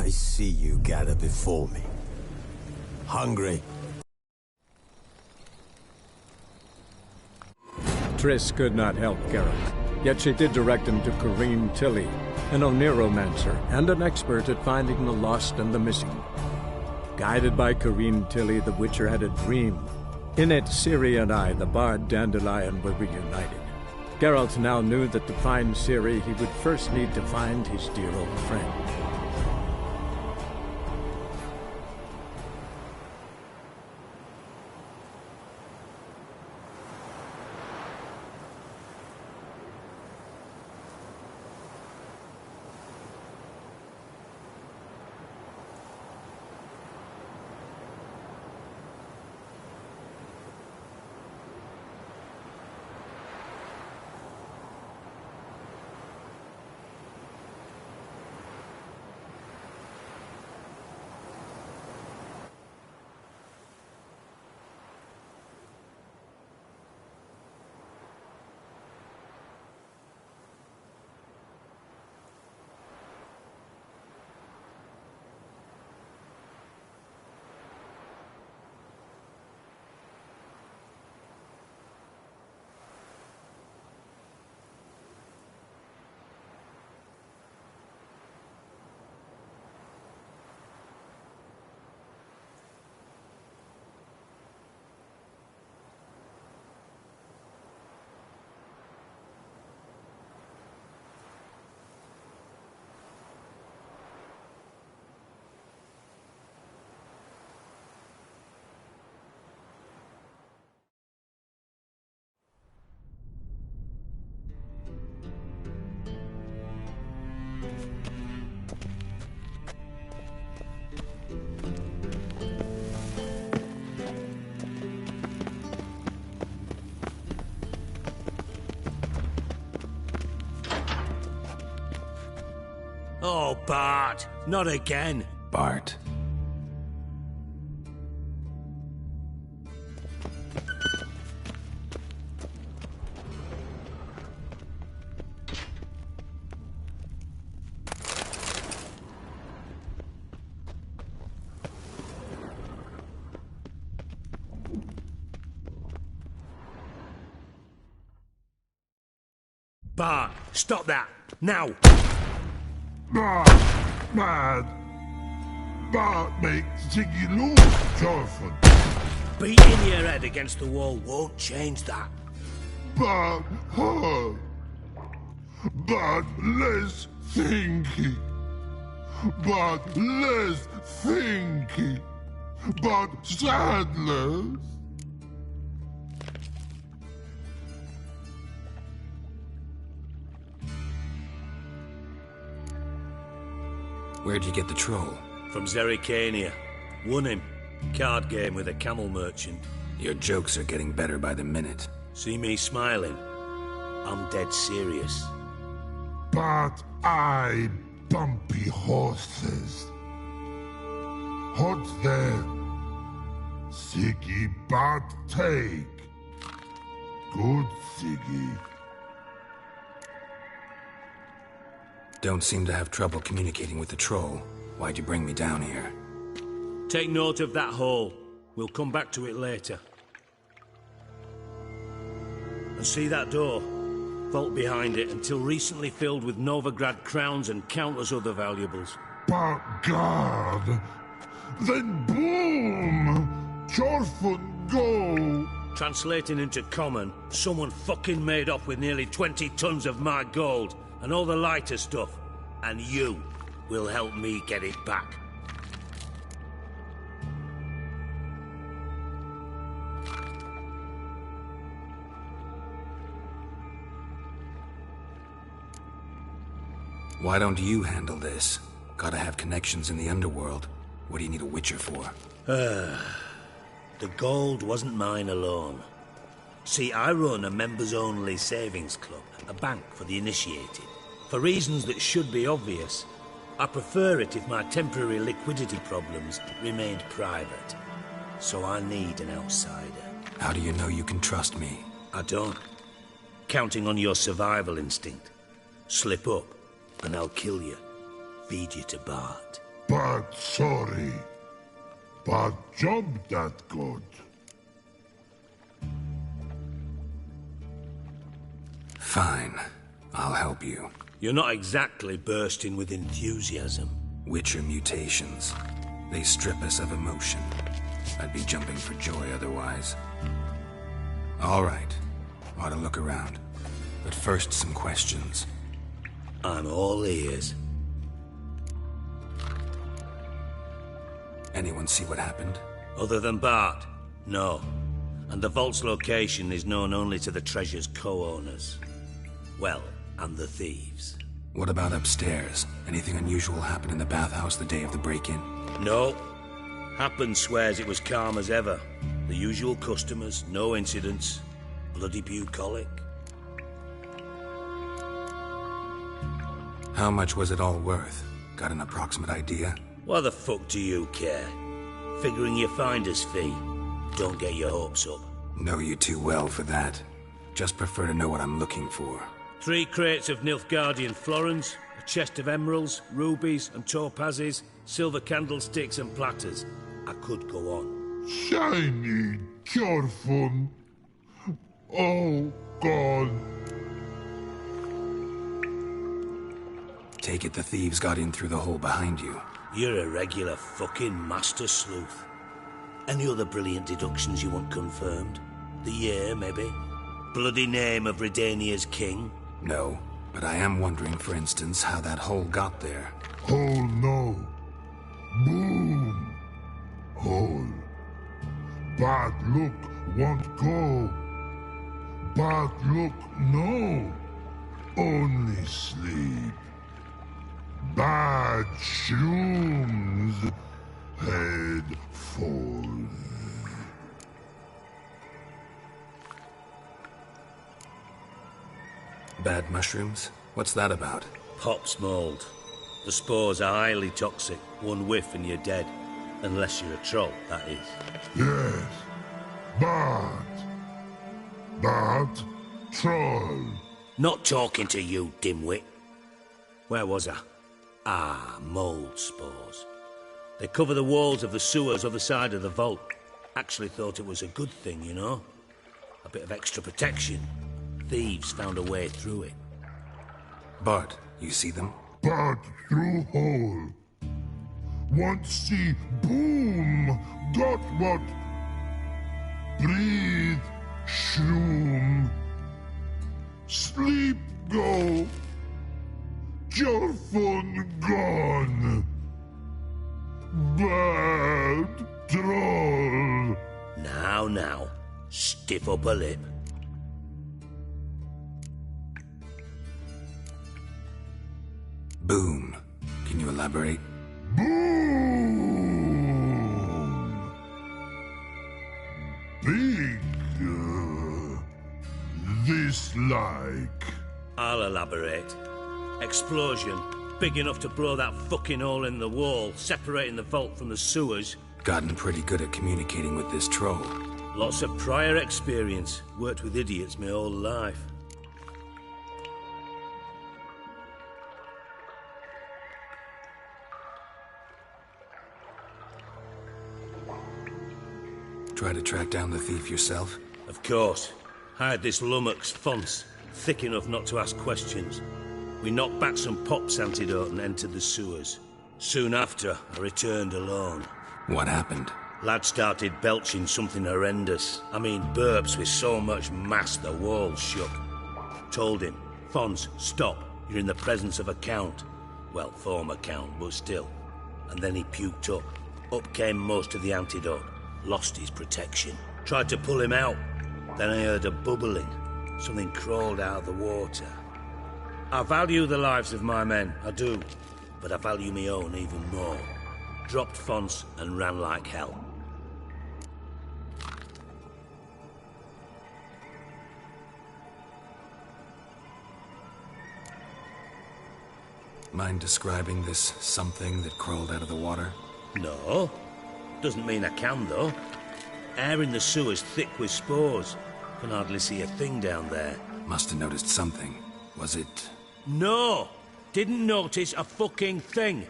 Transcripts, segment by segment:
I see you gather before me. Hungry? Triss could not help Geralt, yet she did direct him to Corrine Tilly, an Oniromancer and an expert at finding the lost and the missing. Guided by Corrine Tilly, the Witcher had a dream. In it, Ciri and I, the bard Dandelion, were reunited. Geralt now knew that to find Ciri, he would first need to find his dear old friend. Oh, Bart, not again. Bart. Bart, stop that, now! Mad. Bart makes Ziggy lose, Thorfinn. Beating your head against the wall won't change that. Bart hard. Bart less thinky. Bart less thinky. Bart sadless. Where'd you get the troll? From Zerrikania. Won him. Card game with a camel merchant. Your jokes are getting better by the minute. See me smiling? I'm dead serious. But I bumpy horses. Hot there. Siggy but take. Good Siggy. Don't seem to have trouble communicating with the troll. Why'd you bring me down here? Take note of that hole. We'll come back to it later. And see that door? Vault behind it, until recently filled with Novigrad crowns and countless other valuables. But God! Then boom! Thorfinn go! Translating into common, someone fucking made off with nearly 20 tons of my gold, and all the lighter stuff. And you will help me get it back. Why don't you handle this? Gotta have connections in the underworld. What do you need a Witcher for? The gold wasn't mine alone. See, I run a members-only savings club, a bank for the initiated. For reasons that should be obvious, I prefer it if my temporary liquidity problems remained private. So I need an outsider. How do you know you can trust me? I don't. Counting on your survival instinct. Slip up, and I'll kill you. Feed you to Bart. but sorry. But job that good. Fine. I'll help you. You're not exactly bursting with enthusiasm. Witcher mutations. They strip us of emotion. I'd be jumping for joy otherwise. All right. Ought to look around. But first, some questions. I'm all ears. Anyone see what happened? Other than Bart? No. And the vault's location is known only to the treasure's co-owners. Well, and the thieves. What about upstairs? Anything unusual happen in the bathhouse the day of the break-in? No. Happen swears it was calm as ever. The usual customers, no incidents. Bloody bucolic. How much was it all worth? Got an approximate idea? Why the fuck do you care? Figuring your finder's fee. Don't get your hopes up. Know you too well for that. Just prefer to know what I'm looking for. 3 crates of Nilfgaardian florins, a chest of emeralds, rubies and topazes, silver candlesticks and platters. I could go on. Shiny Jorfun. Oh, God. Take it the thieves got in through the hole behind you. You're a regular fucking master sleuth. Any other brilliant deductions you want confirmed? The year, maybe? Bloody name of Redania's king? No, but I am wondering, for instance, how that hole got there. Hole no. Boom. Hole. Bad look won't go. Bad look no. Only sleep. Bad shrooms. Head falls. Bad mushrooms? What's that about? Pop's mold. The spores are highly toxic. One whiff and you're dead. Unless you're a troll, that is. Yes. Bad. Bad troll. Not talking to you, dimwit. Where was I? Ah, mold spores. They cover the walls of the sewers other side of the vault. Actually thought it was a good thing, you know? A bit of extra protection. Thieves found a way through it. Bart, you see them? Bad through hole. Want see boom. Got what? Breathe. Shroom. Sleep go. Jorfun gone. Bad troll. Now, stiff up a lip. Boom. Can you elaborate? Boom. Big. This like. I'll elaborate. Explosion. Big enough to blow that fucking hole in the wall, separating the vault from the sewers. Gotten pretty good at communicating with this troll. Lots of prior experience. Worked with idiots my whole life. Try to track down the thief yourself? Of course. Hired this lummox, Fons. Thick enough not to ask questions. We knocked back some Pop's antidote and entered the sewers. Soon after, I returned alone. What happened? Lad started belching something horrendous. I mean, burps with so much mass the walls shook. Told him, Fons, stop. You're in the presence of a count. Well, former count, but still. And then he puked up. Up came most of the antidote. Lost his protection. Tried to pull him out. Then I heard a bubbling. Something crawled out of the water. I value the lives of my men, I do. But I value my own even more. Dropped Fons and ran like hell. Mind describing this something that crawled out of the water? No. Doesn't mean I can, though. Air in the sewer's thick with spores. Can hardly see a thing down there. Must have noticed something. Was it... No! Didn't notice a fucking thing.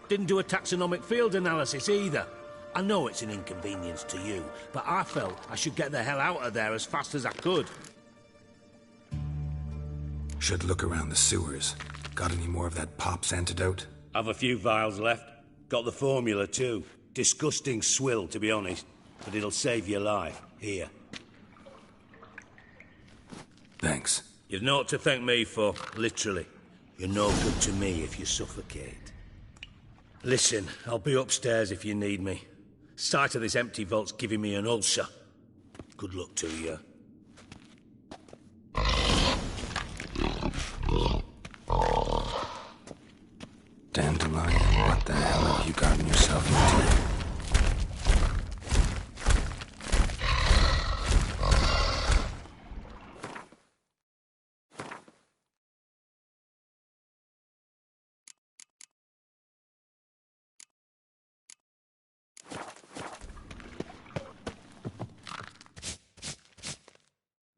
Didn't do a taxonomic field analysis either. I know it's an inconvenience to you, but I felt I should get the hell out of there as fast as I could. Should look around the sewers. Got any more of that Pop's antidote? I've a few vials left. Got the formula too. Disgusting swill, to be honest. But it'll save your life. Here. Thanks. You've naught to thank me for, literally. You're no good to me if you suffocate. Listen, I'll be upstairs if you need me. Sight of this empty vault's giving me an ulcer. Good luck to you. Dandelion, what the hell have you gotten yourself into?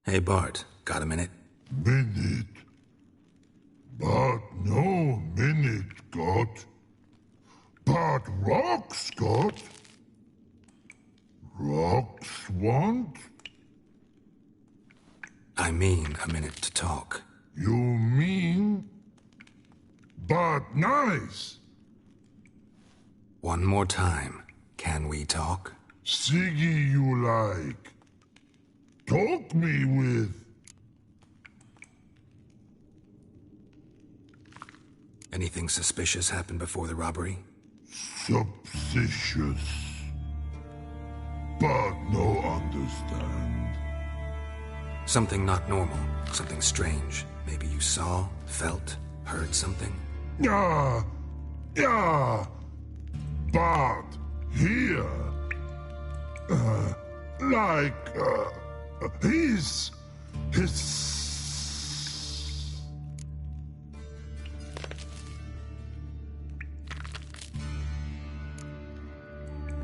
Hey Bart, got a minute? Minute. But no minute got. But rocks got. Rocks want? I mean a minute to talk. You mean? But nice. One more time. Can we talk? Siggy you like. Talk me with. Anything suspicious happened before the robbery? Suspicious. But no understand. Something not normal, something strange. Maybe you saw, felt, heard something? Yeah. But here. His.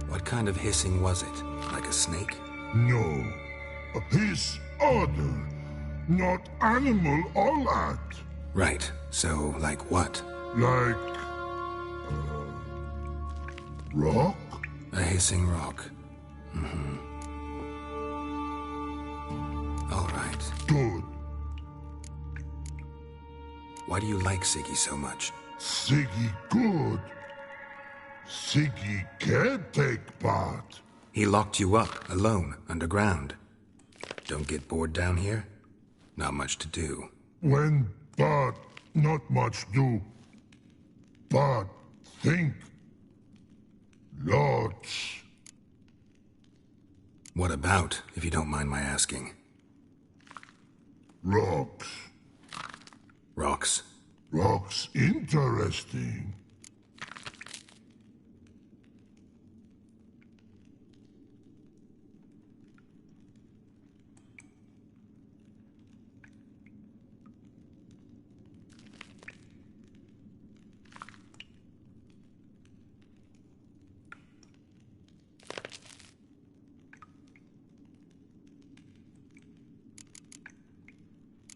What kind of hissing was it? Like a snake? No. His other. Not animal all at. Right. So, like what? Like. Rock? A hissing rock. Mm-hmm. All right. Good. Why do you like Siggy so much? Siggy good. Siggy can't take part. He locked you up, alone, underground. Don't get bored down here? Not much to do. When but not much do. But think. Lots. What about, if you don't mind my asking? Rocks. Rocks? Rocks interesting.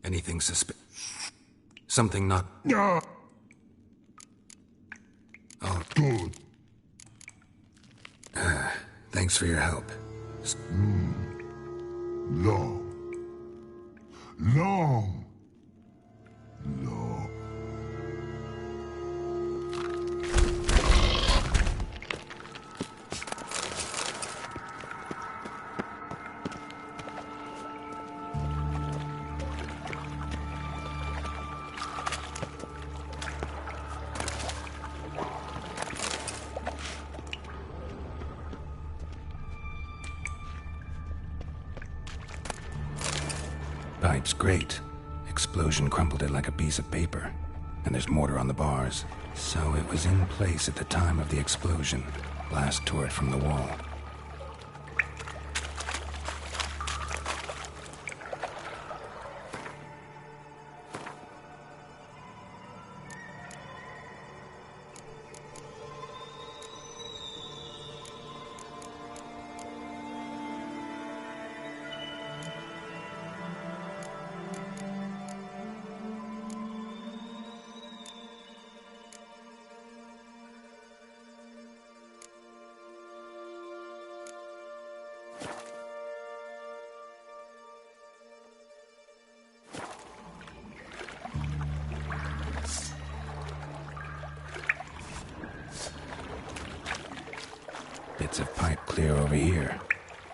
Anything something not... Yeah. Oh, Good. thanks for your help. Long. Long. Pipe's great. Explosion crumpled it like a piece of paper. And there's mortar on the bars. So it was in place at the time of the explosion. Blast tore it from the wall. bits of pipe clear over here.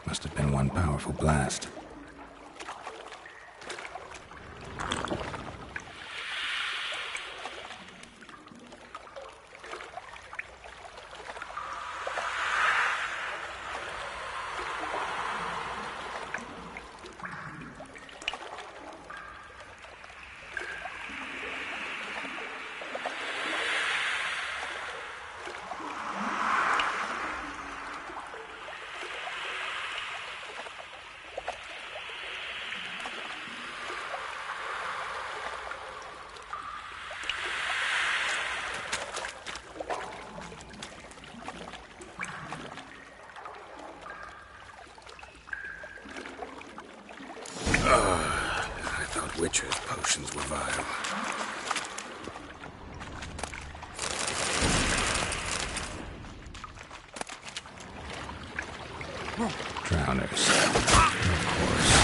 Must have been one powerful blast. I thought Witcher's potions were vile. Drowners. Of course.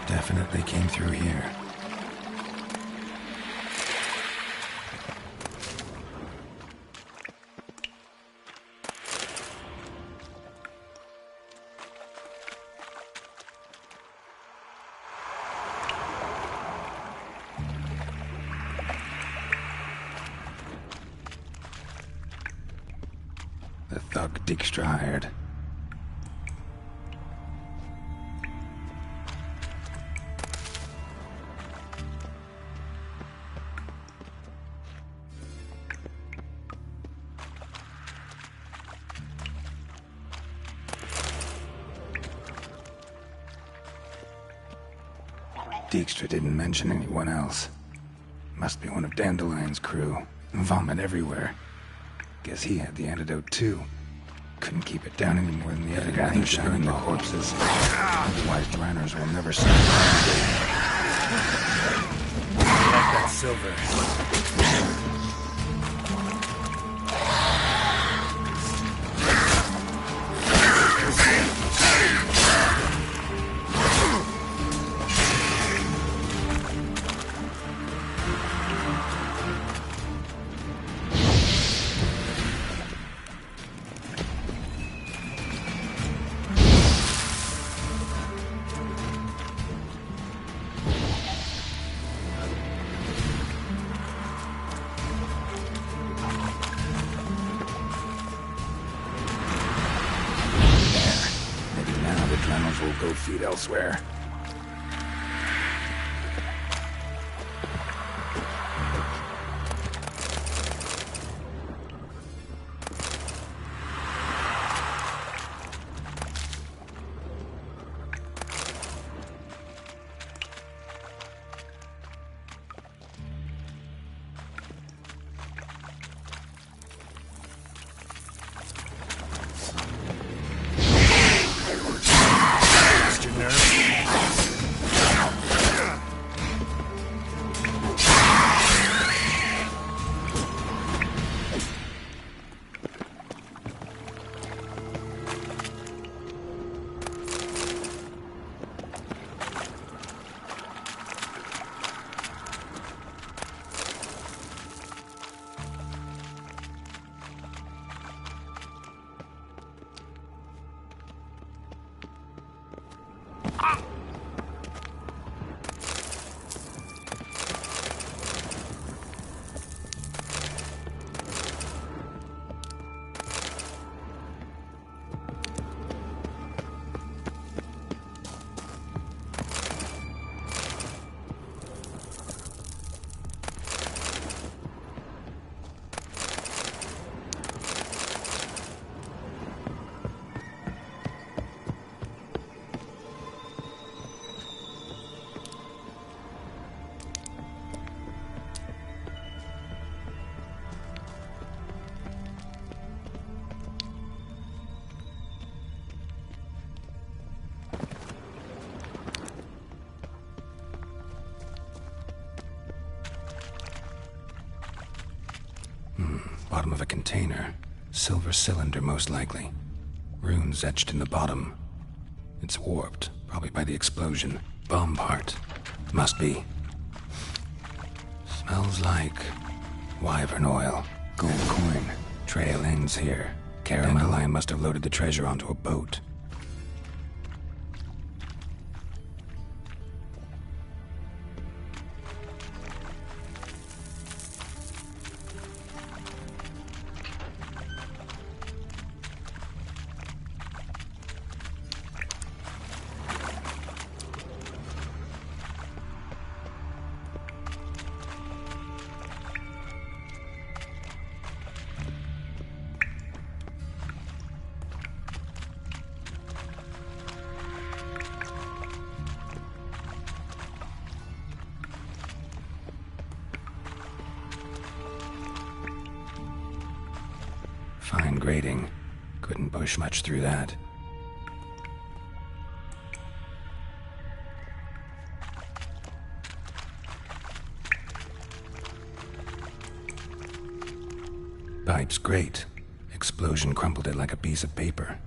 Definitely came through here. The thug Dijkstra hired. Dijkstra didn't mention anyone else. Must be one of Dandelion's crew. Vomit everywhere. Guess he had the antidote too. Couldn't keep it down any more than the other guy who's shining the corpses. Otherwise, the runners will never stop. Like that silver. Will go feed elsewhere. Nerve. Bottom of a container. Silver cylinder, most likely. Runes etched in the bottom. It's warped, probably by the explosion. Bomb part. Must be. Smells like wyvern oil. Gold coin. Trail ends here. Caramel must have loaded the treasure onto a boat. Fine grading. Couldn't push much through that. Pipe's great. Explosion crumpled it like a piece of paper.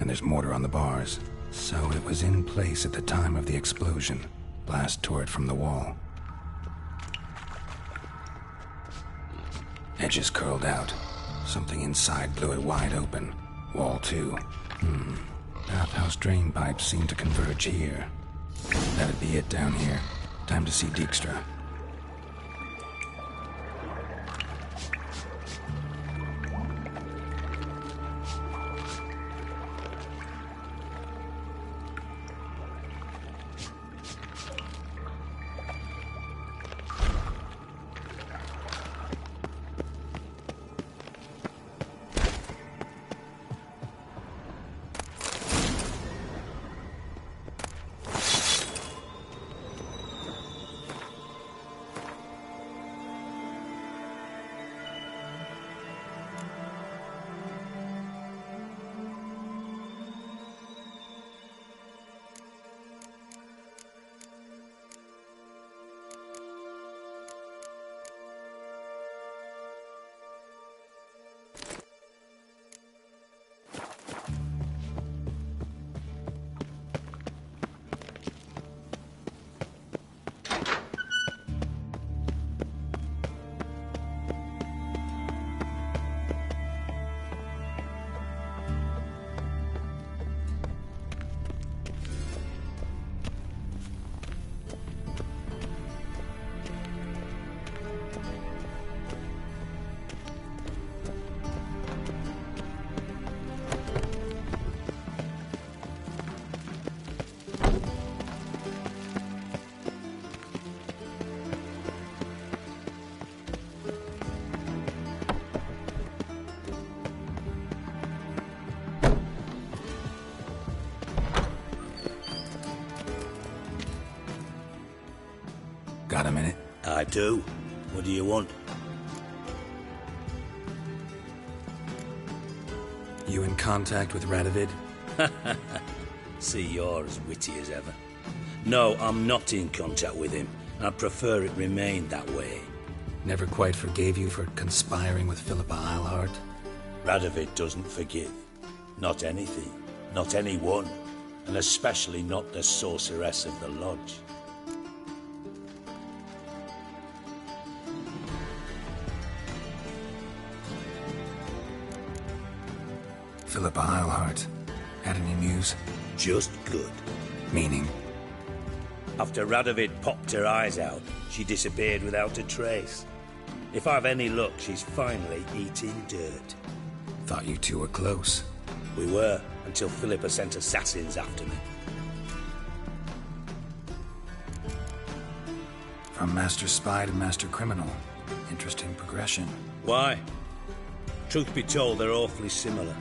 And there's mortar on the bars. So it was in place at the time of the explosion. Blast tore it from the wall. Edges curled out. Something inside blew it wide open. Wall too. Bathhouse drain pipes seem to converge here. That'd be it down here. Time to see Dijkstra. Got a minute? I do. What do you want? You in contact with Radovid? See, you're as witty as ever. No, I'm not in contact with him. I prefer it remained that way. Never quite forgave you for conspiring with Philippa Eilhart? Radovid doesn't forgive. Not anything. Not anyone. And especially not the sorceress of the Lodge. Philippa Eilhart. Had any news? Just good. Meaning? After Radovid popped her eyes out, she disappeared without a trace. If I've any luck, she's finally eating dirt. Thought you two were close. We were, until Philippa sent assassins after me. From Master Spy to Master Criminal. Interesting progression. Why? Truth be told, they're awfully similar.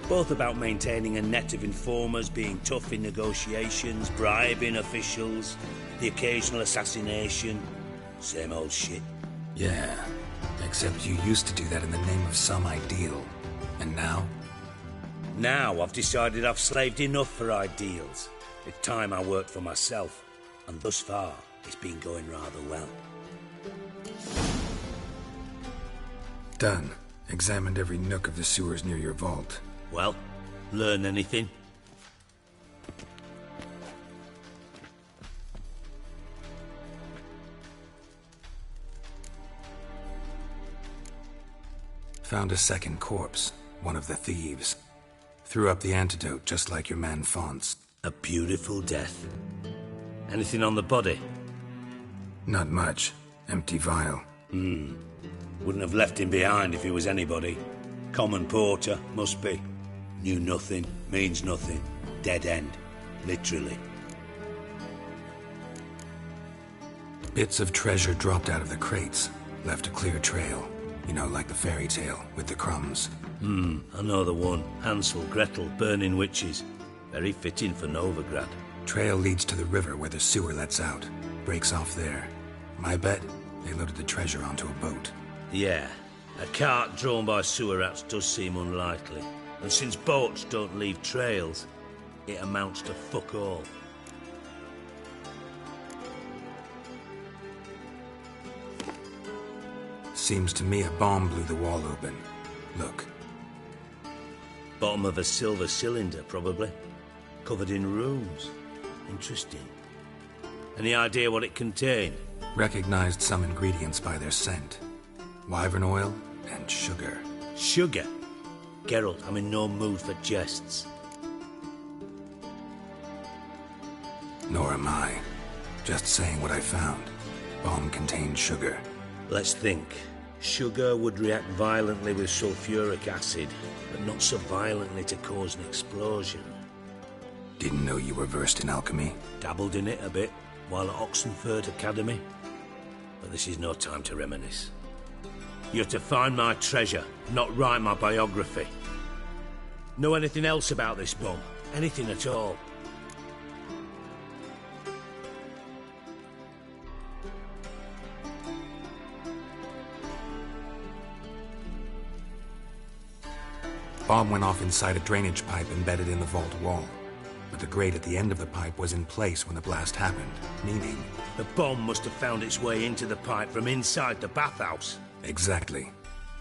Both about maintaining a net of informers, being tough in negotiations, bribing officials, the occasional assassination. Same old shit. Yeah, except you used to do that in the name of some ideal. And now? Now I've decided I've slaved enough for ideals. It's time I worked for myself. And thus far, it's been going rather well. Done. Examined every nook of the sewers near your vault. Well, learn anything? Found a second corpse, one of the thieves. Threw up the antidote just like your man Fonz. A beautiful death. Anything on the body? Not much. Empty vial. Wouldn't have left him behind if he was anybody. Common porter, must be. Knew nothing, means nothing. Dead end. Literally. Bits of treasure dropped out of the crates. Left a clear trail. You know, like the fairy tale, with the crumbs. I know the one. Hansel, Gretel, burning witches. Very fitting for Novigrad. Trail leads to the river where the sewer lets out. Breaks off there. My bet, they loaded the treasure onto a boat. Yeah. A cart drawn by sewer rats does seem unlikely. And since boats don't leave trails, it amounts to fuck all. Seems to me a bomb blew the wall open. Look. Bottom of a silver cylinder, probably. Covered in runes. Interesting. Any idea what it contained? Recognized some ingredients by their scent. Wyvern oil and sugar. Sugar? Geralt, I'm in no mood for jests. Nor am I. Just saying what I found. Bomb contained sugar. Let's think. Sugar would react violently with sulfuric acid, but not so violently to cause an explosion. Didn't know you were versed in alchemy. Dabbled in it a bit while at Oxenford Academy. But this is no time to reminisce. You're to find my treasure, not write my biography. Know anything else about this bomb? Anything at all? Bomb went off inside a drainage pipe embedded in the vault wall. But the grate at the end of the pipe was in place when the blast happened, meaning... The bomb must have found its way into the pipe from inside the bathhouse. Exactly.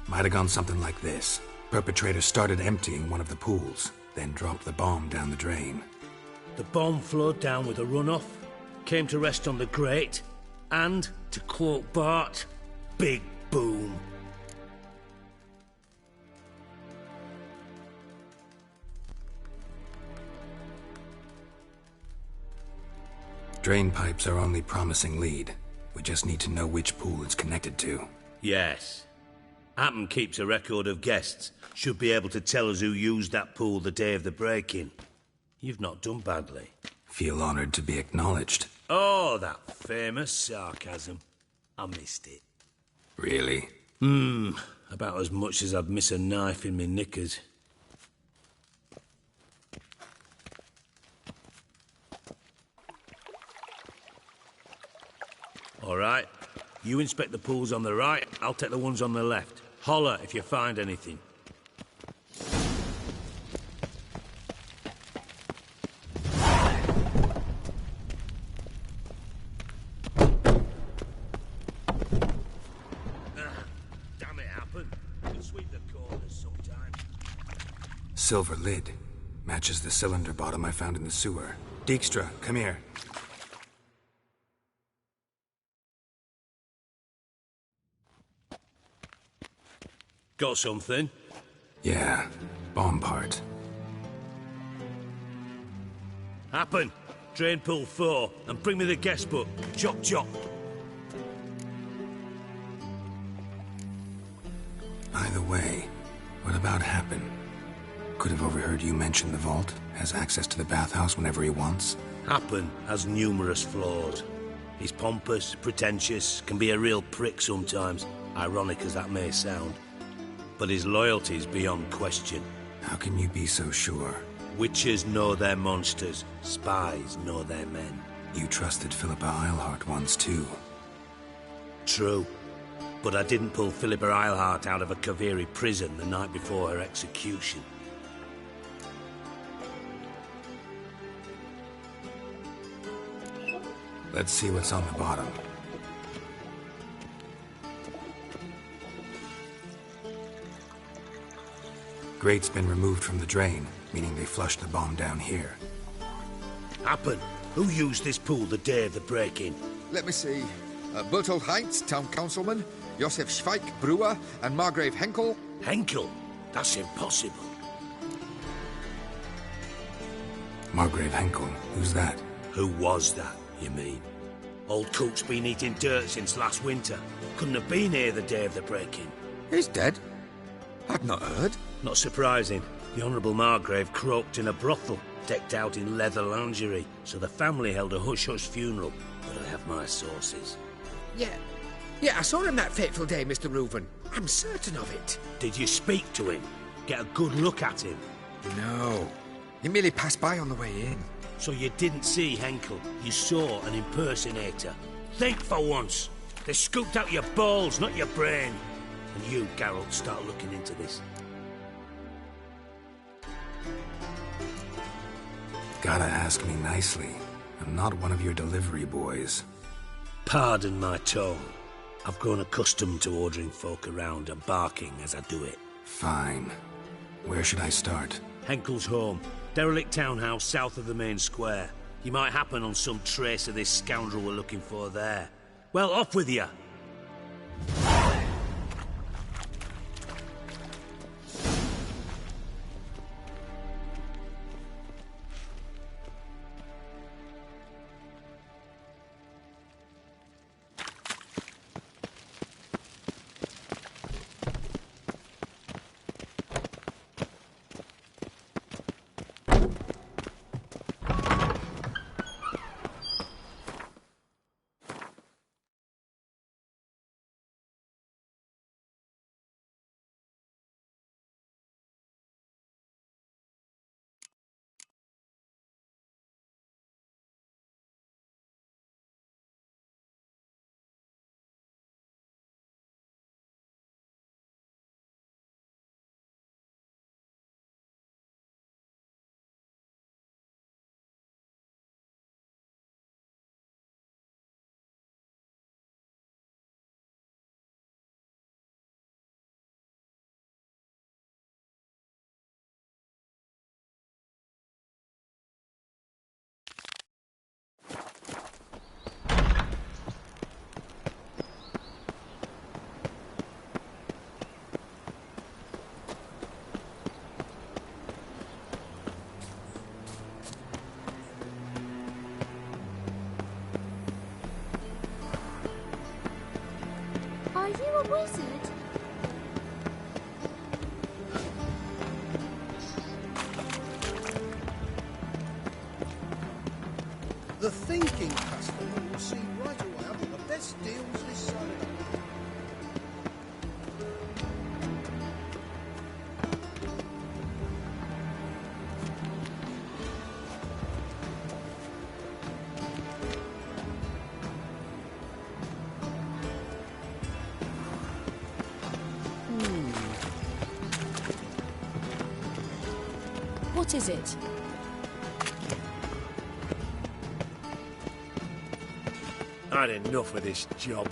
Might have gone something like this. Perpetrator started emptying one of the pools, then dropped the bomb down the drain. The bomb flowed down with a runoff, came to rest on the grate, and, to quote Bart, big boom. Drain pipes are only promising lead. We just need to know which pool it's connected to. Yes. Hammond keeps a record of guests. Should be able to tell us who used that pool the day of the break-in. You've not done badly. Feel honored to be acknowledged. Oh, that famous sarcasm. I missed it. Really? About as much as I'd miss a knife in me knickers. All right. You inspect the pools on the right, I'll take the ones on the left. Holler if you find anything. Damn it, happened. We'll sweep the corners sometime. Silver lid. Matches the cylinder bottom I found in the sewer. Dijkstra, come here. Got something? Yeah, bomb part. Happen. Drain pool 4, and bring me the guest book. Chop chop. Either way, what about Happen? Could have overheard you mention the vault. Has access to the bathhouse whenever he wants. Happen has numerous flaws. He's pompous, pretentious, can be a real prick sometimes, ironic as that may sound. But his loyalty's beyond question. How can you be so sure? Witches know their monsters, spies know their men. You trusted Philippa Eilhart once too. True. But I didn't pull Philippa Eilhart out of a Kaviri prison the night before her execution. Let's see what's on the bottom. Grate's been removed from the drain, meaning they flushed the bomb down here. Happen. Who used this pool the day of the break-in? Let me see. Bertold Heinz, town councilman, Josef Schweik, brewer, and Margrave Henkel. Henkel? That's impossible. Margrave Henkel? Who's that? Who was that, you mean? Old Cook's been eating dirt since last winter. Couldn't have been here the day of the break-in. He's dead? I'd not heard. Not surprising. The Honourable Margrave croaked in a brothel, decked out in leather lingerie, so the family held a hush-hush funeral. But I have my sources. Yeah, I saw him that fateful day, Mr. Reuven. I'm certain of it. Did you speak to him? Get a good look at him? No. He merely passed by on the way in. So you didn't see Henkel. You saw an impersonator. Think for once. They scooped out your balls, not your brain. And you, Geralt, start looking into this. Gotta ask me nicely. I'm not one of your delivery boys. Pardon my tone. I've grown accustomed to ordering folk around and barking as I do it. Fine. Where should I start? Henkel's home. Derelict townhouse south of the main square. You might happen on some trace of this scoundrel we're looking for there. Well, off with you! Are you a wizard? The thinking customer will see right away I've got the best deals this side. What is it? I had enough of this job.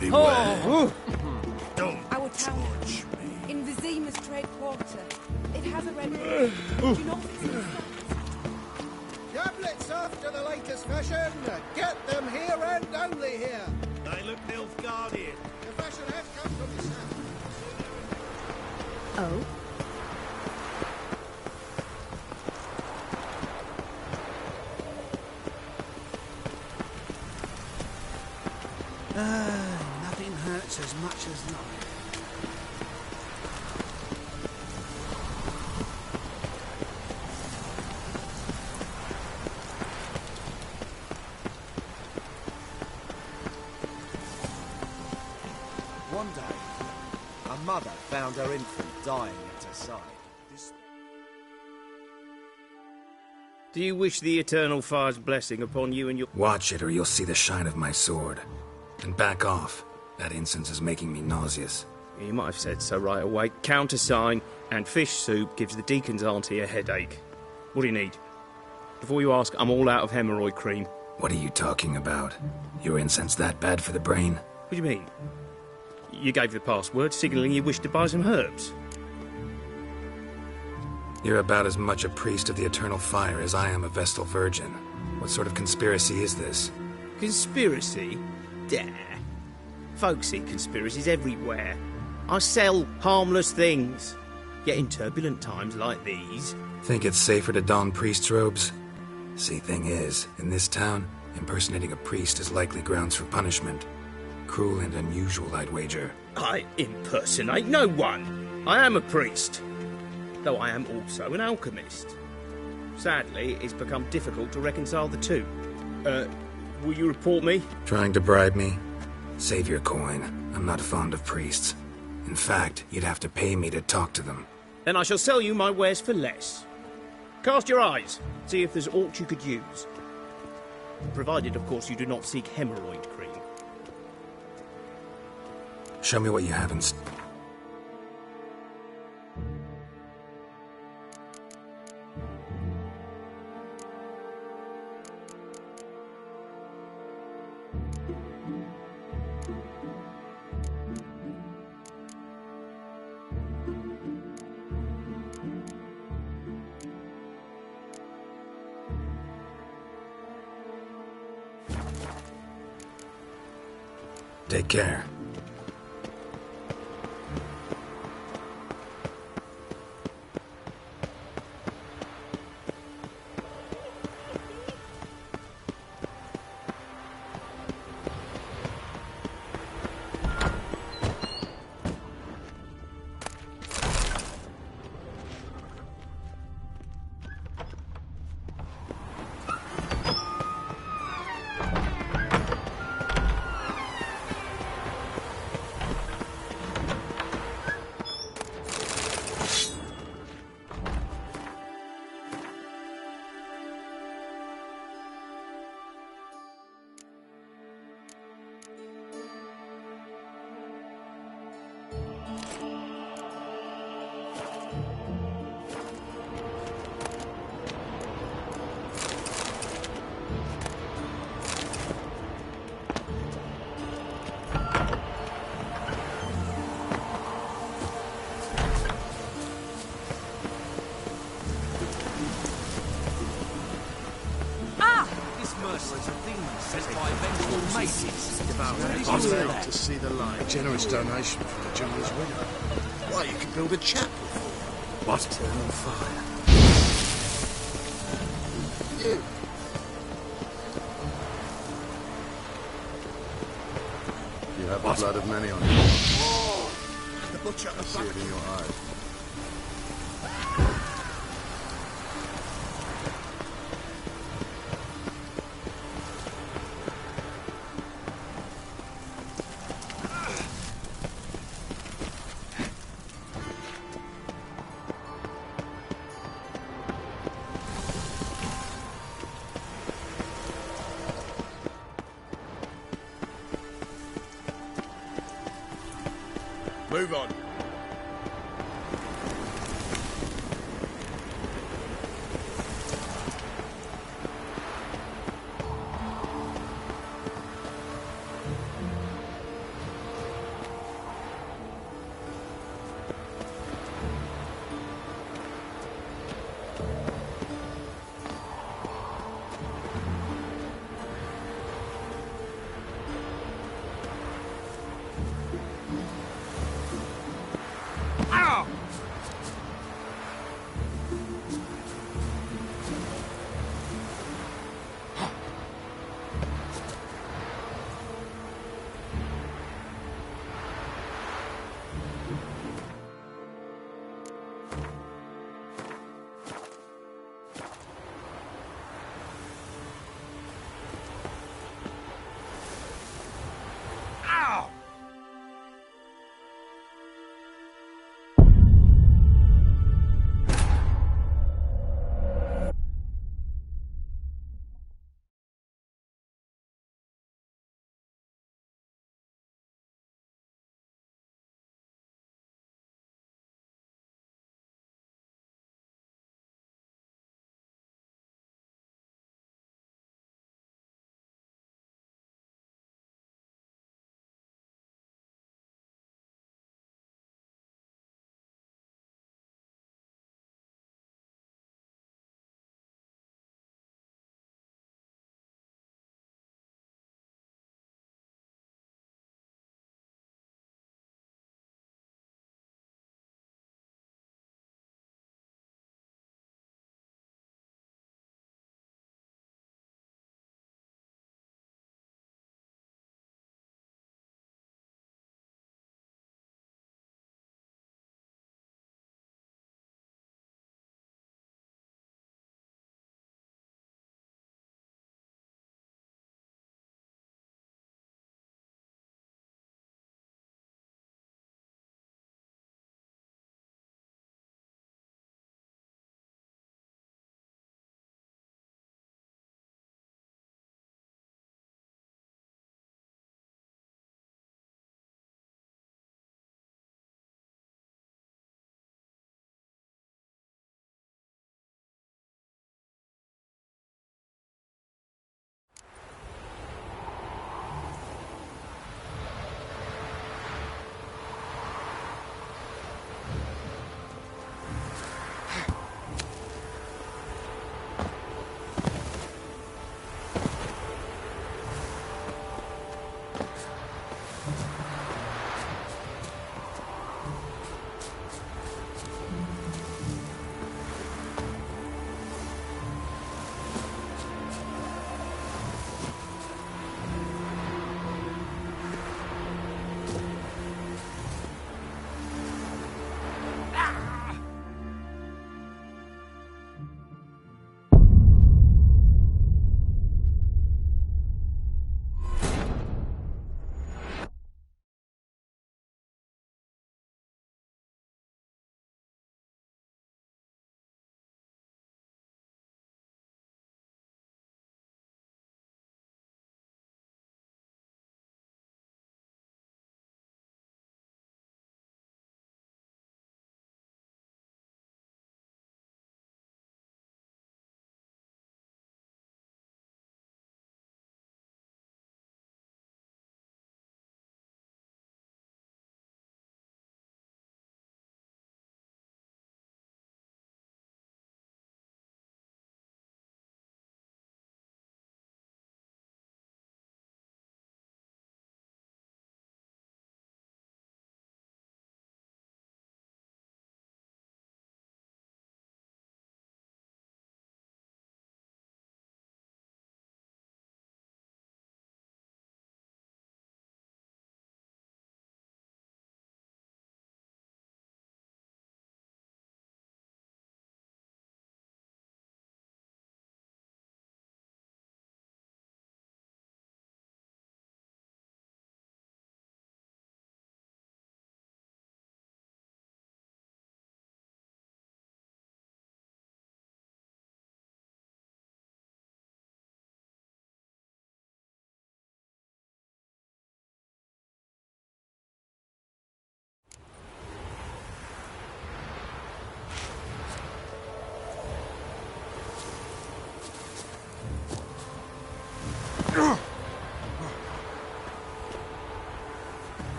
Beware. Don't Our town touch me. in Vizima's trade quarter. It has a red name. Do not visit. Tablets after the latest fashion. Get them here and only here. They look Nilfgaardian. The fashion has come from the south. Oh? Nothing hurts as much as life. One day, a A mother found her infant dying at her side. Do you wish the Eternal Fire's blessing upon you and your... Watch it or you'll see the shine of my sword. And back off. That incense is making me nauseous. You might have said so right away. Countersign and fish soup gives the deacon's auntie a headache. What do you need? Before you ask, I'm all out of hemorrhoid cream. What are you talking about? Your incense that bad for the brain? What do you mean? You gave the password, signalling you wished to buy some herbs. You're about as much a priest of the Eternal Fire as I am a Vestal Virgin. What sort of conspiracy is this? Conspiracy? Dare. Folks see conspiracies everywhere. I sell harmless things. Yet in turbulent times like these... Think it's safer to don priest's robes? See, thing is, in this town, impersonating a priest is likely grounds for punishment. Cruel and unusual, I'd wager. I impersonate no one. I am a priest. Though I am also an alchemist. Sadly, it's become difficult to reconcile the two. Will you report me? Trying to bribe me? Save your coin. I'm not fond of priests. In fact, you'd have to pay me to talk to them. Then I shall sell you my wares for less. Cast your eyes. See if there's aught you could use. Provided, of course, you do not seek hemorrhoid cream. Show me what you have in... Take care. I'm allowed to see the light. A generous donation from the jungle's widow. Why, you could build a chapel for them. What? Eternal fire. You have the blood of many on you. The butcher I see it in your eyes. Move on.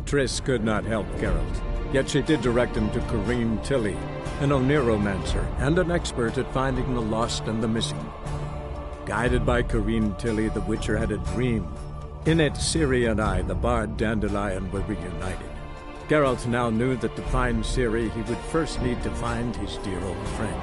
Triss could not help Geralt, yet she did direct him to Kareem Tilly, an Oniromancer and an expert at finding the lost and the missing. Guided by Kareem Tilly, the Witcher had a dream. In it, Ciri and I, the bard Dandelion, were reunited. Geralt now knew that to find Ciri, he would first need to find his dear old friend.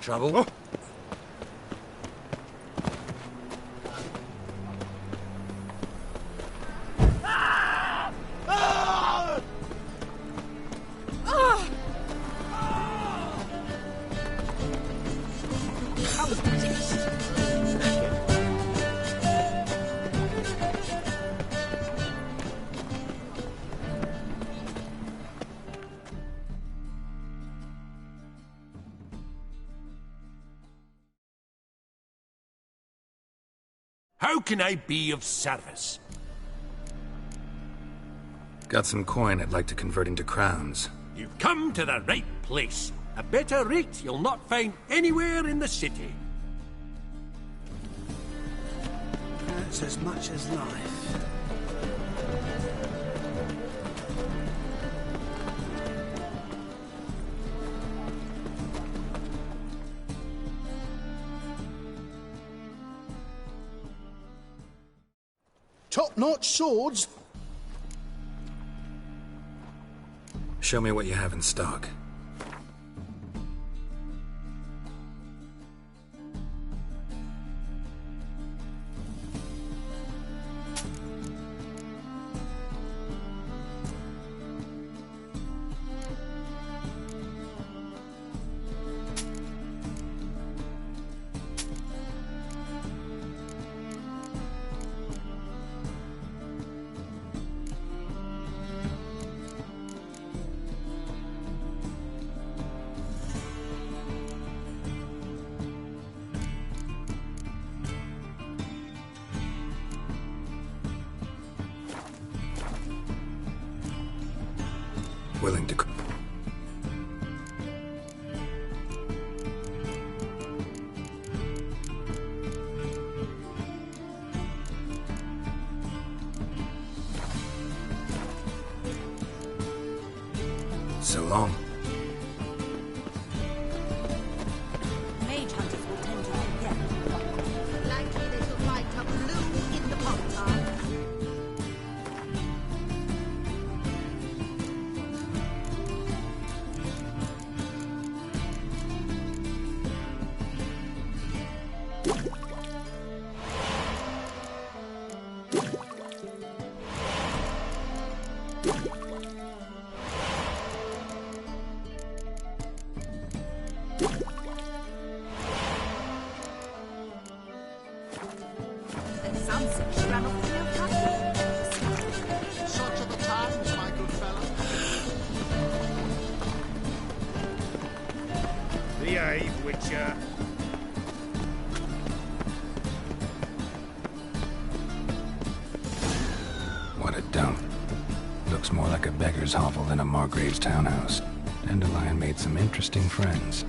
Trouble? Oh. How can I be of service? Got some coin I'd like to convert into crowns. You've come to the right place. A better rate you'll not find anywhere in the city. That's as much as life. Top-notch swords? Show me what you have in stock. Willing to... So long. Mage hunters will tend to forget. Likely they shall fight a blue in the Such are the times, my good fellow. Behave, Witcher. What a dump. Looks more like a beggar's hovel than a Margrave's townhouse. Dandelion made some interesting friends.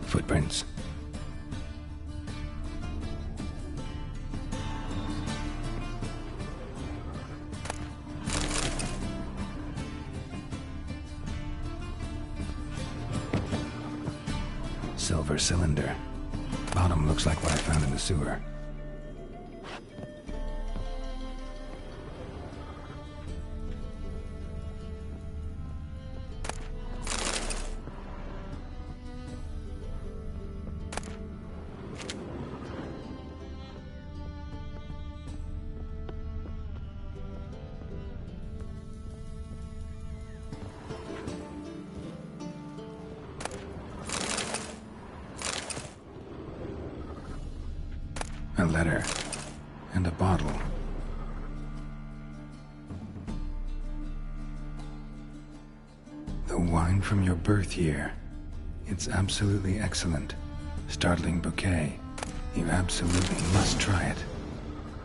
Footprints. Silver cylinder. Bottom looks like what I found in the sewer. A letter. And a bottle. The wine from your birth year. It's absolutely excellent. Startling bouquet. You absolutely must try it.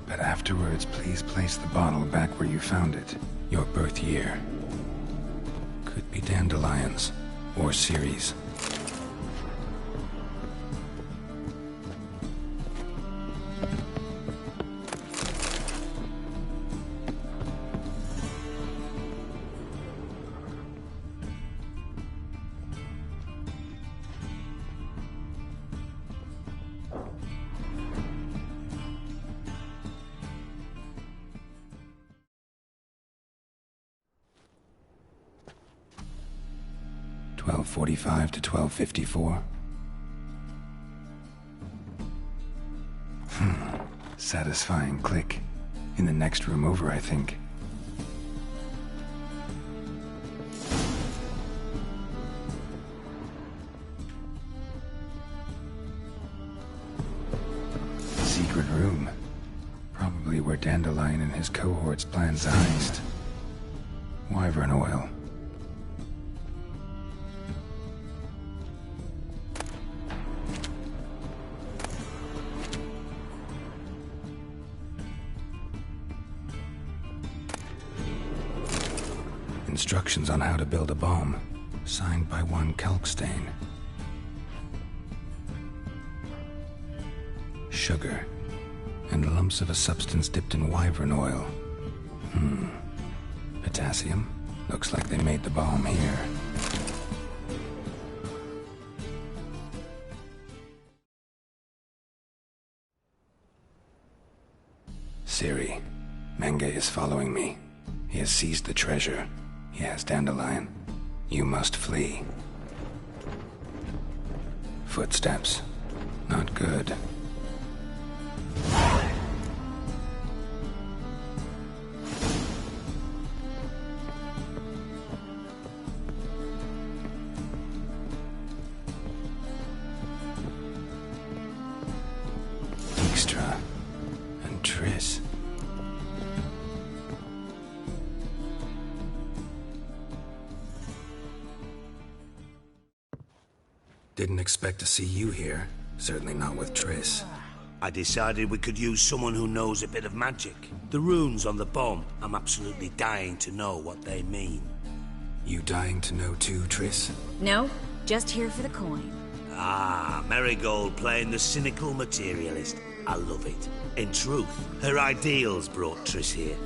But afterwards, please place the bottle back where you found it. Your birth year. Could be dandelions. Or Ceres. $12:45 to $12:54. Satisfying click. In the next room over, I think. Secret room. Probably where Dandelion and his cohorts plans a heist. Wyvern oil. Instructions on how to build a bomb, signed by one Kalkstein. Sugar, and lumps of a substance dipped in wyvern oil. Potassium? Looks like they made the bomb here. Ciri, Menge is following me. He has seized the treasure. He has Dandelion. You must flee. Footsteps. Not good. Dijkstra and Triss. Didn't expect to see you here. Certainly not with Triss. I decided we could use someone who knows a bit of magic. The runes on the bomb, I'm absolutely dying to know what they mean. You dying to know too, Triss? No, just here for the coin. Ah, Marigold playing the cynical materialist. I love it. In truth, her ideals brought Triss here.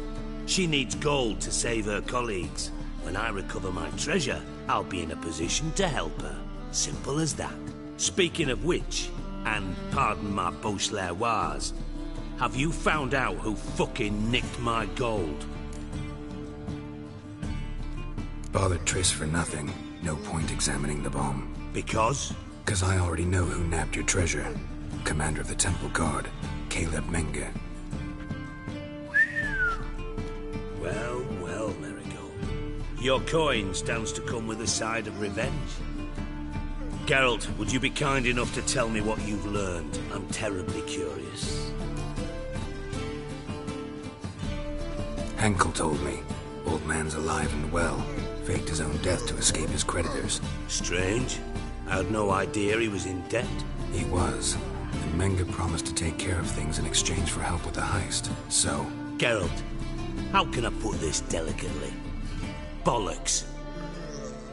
She needs gold to save her colleagues. When I recover my treasure, I'll be in a position to help her. Simple as that. Speaking of which, and pardon my Beauclervoise, have you found out who fucking nicked my gold? Bothered Triss for nothing. No point examining the bomb. Because? Because I already know who nabbed your treasure. Commander of the Temple Guard, Caleb Menge. Well, well, Marigold. Your coin stands to come with a side of revenge. Geralt, would you be kind enough to tell me what you've learned? I'm terribly curious. Henkel told me. Old man's alive and well. Faked his own death to escape his creditors. Strange. I had no idea he was in debt. He was. And Menge promised to take care of things in exchange for help with the heist. So... Geralt, how can I put this delicately? Bollocks.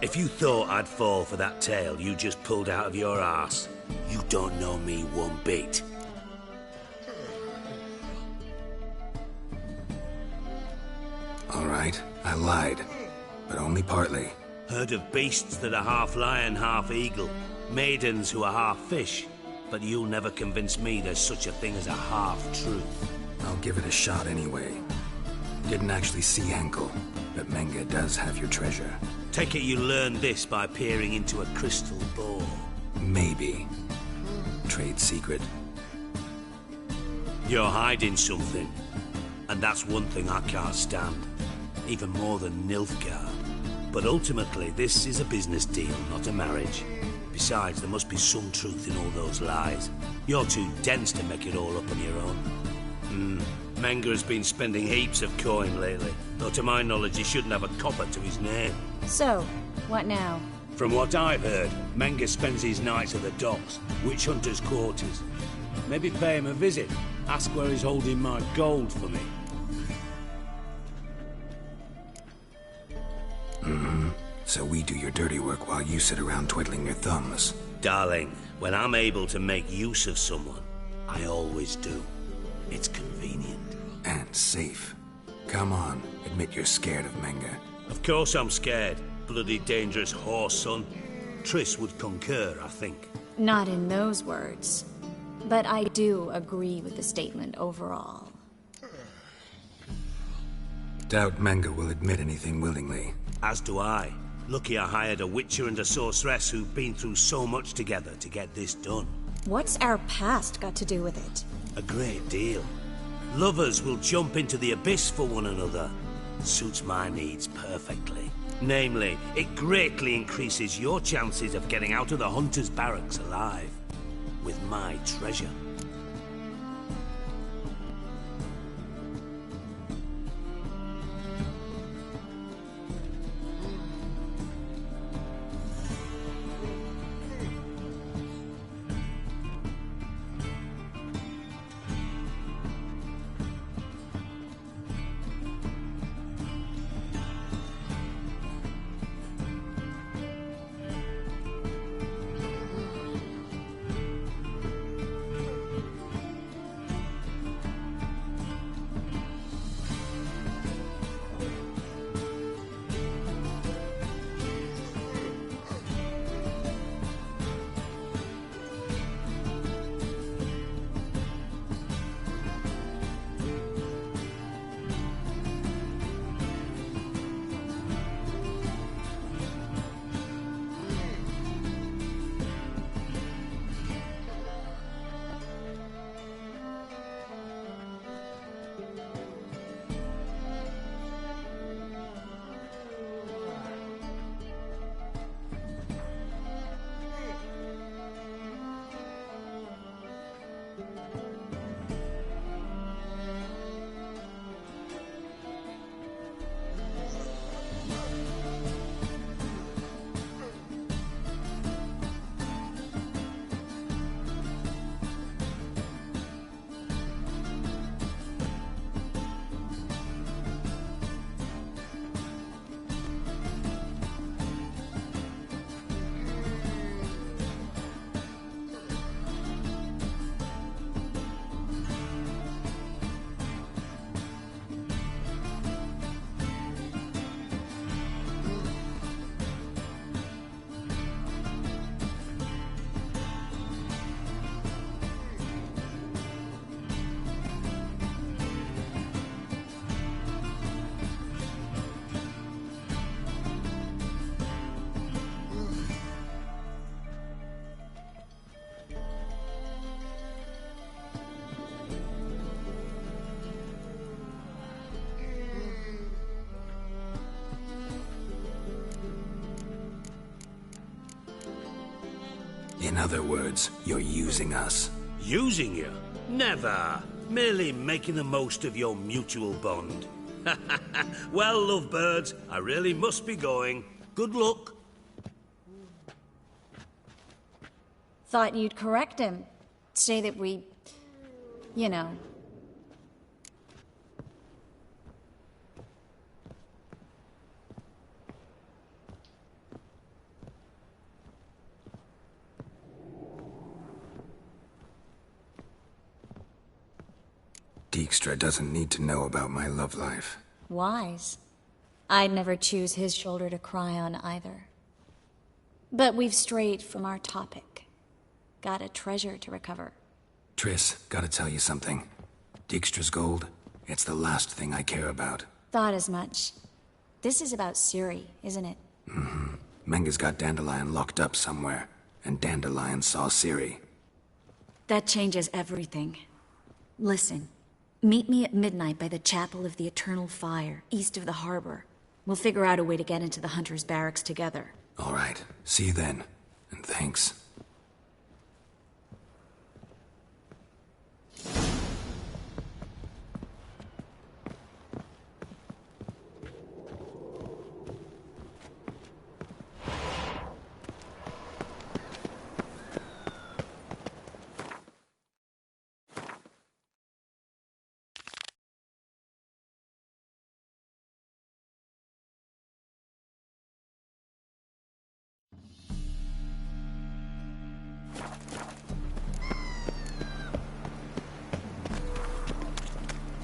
If you thought I'd fall for that tale you just pulled out of your arse, you don't know me one bit. All right, I lied. But only partly. Heard of beasts that are half lion, half eagle. Maidens who are half fish. But you'll never convince me there's such a thing as a half-truth. I'll give it a shot anyway. Didn't actually see Henkel, but Menge does have your treasure. Take it you learned this by peering into a crystal ball. Maybe. Trade secret. You're hiding something. And that's one thing I can't stand. Even more than Nilfgaard. But ultimately, this is a business deal, not a marriage. Besides, there must be some truth in all those lies. You're too dense to make it all up on your own. Menge has been spending heaps of coin lately, though to my knowledge he shouldn't have a copper to his name. So, what now? From what I've heard, Menge spends his nights at the docks, witch hunters' quarters. Maybe pay him a visit, ask where he's holding my gold for me. So we do your dirty work while you sit around twiddling your thumbs. Darling, when I'm able to make use of someone, I always do. It's convenient. And safe. Come on, admit you're scared of Menge. Of course I'm scared. Bloody dangerous horse, son. Triss would concur, I think. Not in those words. But I do agree with the statement overall. Doubt Menge will admit anything willingly. As do I. Lucky I hired a witcher and a sorceress who've been through so much together to get this done. What's our past got to do with it? A great deal. Lovers will jump into the abyss for one another. Suits my needs perfectly. Namely, it greatly increases your chances of getting out of the hunter's barracks alive. With my treasure. In other words, you're using us. Using you? Never. Merely making the most of your mutual bond. Well, lovebirds, I really must be going. Good luck. Thought you'd correct him. Say that we... you know... Dijkstra doesn't need to know about my love life. Wise. I'd never choose his shoulder to cry on either. But we've strayed from our topic. Got a treasure to recover. Triss, gotta tell you something. Dijkstra's gold, it's the last thing I care about. Thought as much. This is about Ciri, isn't it? Mm-hmm. Menga's got Dandelion locked up somewhere, and Dandelion saw Ciri. That changes everything. Listen. Meet me at midnight by the Chapel of the Eternal Fire, east of the harbor. We'll figure out a way to get into the Hunter's barracks together. All right. See you then. And thanks.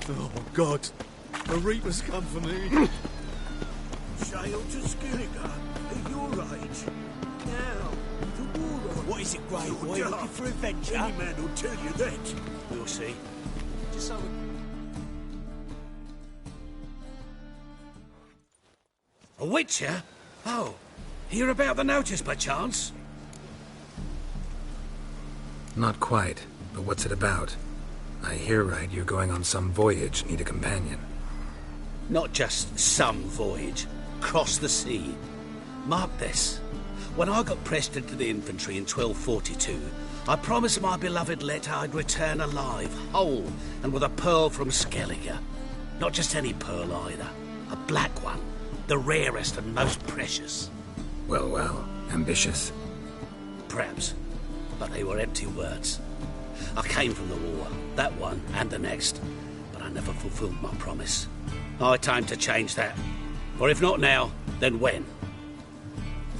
Oh, God. The Reapers come for me. Child to Skilliger, at your age. Now, to war on. What is it, Grey Boy? Looking for adventure? Any man will tell you that. We'll see. Just so A witcher? Oh, hear about the notice by chance? Not quite, but what's it about? I hear right, you're going on some voyage, need a companion. Not just some voyage. Cross the sea. Mark this. When I got pressed into the infantry in 1242, I promised my beloved Let I'd return alive, whole, and with a pearl from Skellige. Not just any pearl either. A black one. The rarest and most precious. Well, well. Ambitious? Perhaps. But they were empty words. I came from the war, that one and the next, but I never fulfilled my promise. High time to change that. For if not now, then when?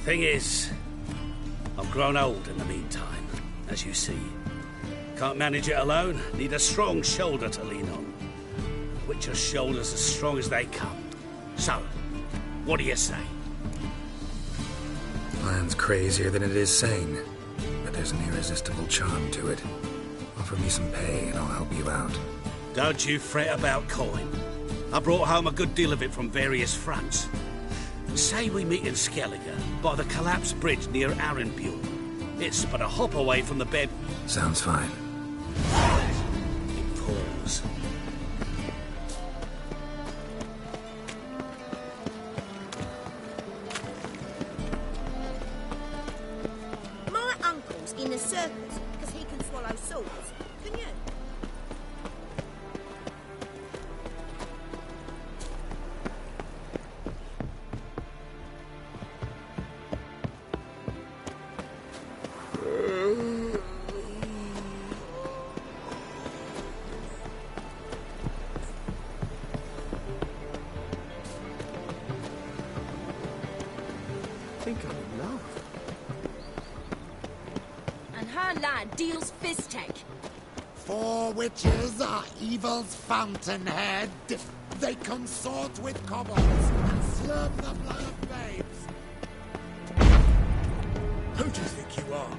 Thing is, I've grown old in the meantime, as you see. Can't manage it alone, need a strong shoulder to lean on. Witcher's shoulders as strong as they come. So, what do you say? Plan's crazier than it is sane, but there's an irresistible charm to it. Offer me some pay and I'll help you out. Don't you fret about coin. I brought home a good deal of it from various fronts. Say we meet in Skellige, by the collapsed bridge near Arenbjorn. It's but a hop away from the bed. Sounds fine. It pulls. My uncle's in the circus because he can swallow swords. Can you? I think I'm in love. And her lad deals fist-tech. 4 witches are evil's fountainhead. They consort with kobolds and slurp the blood of babes. Who do you think you are?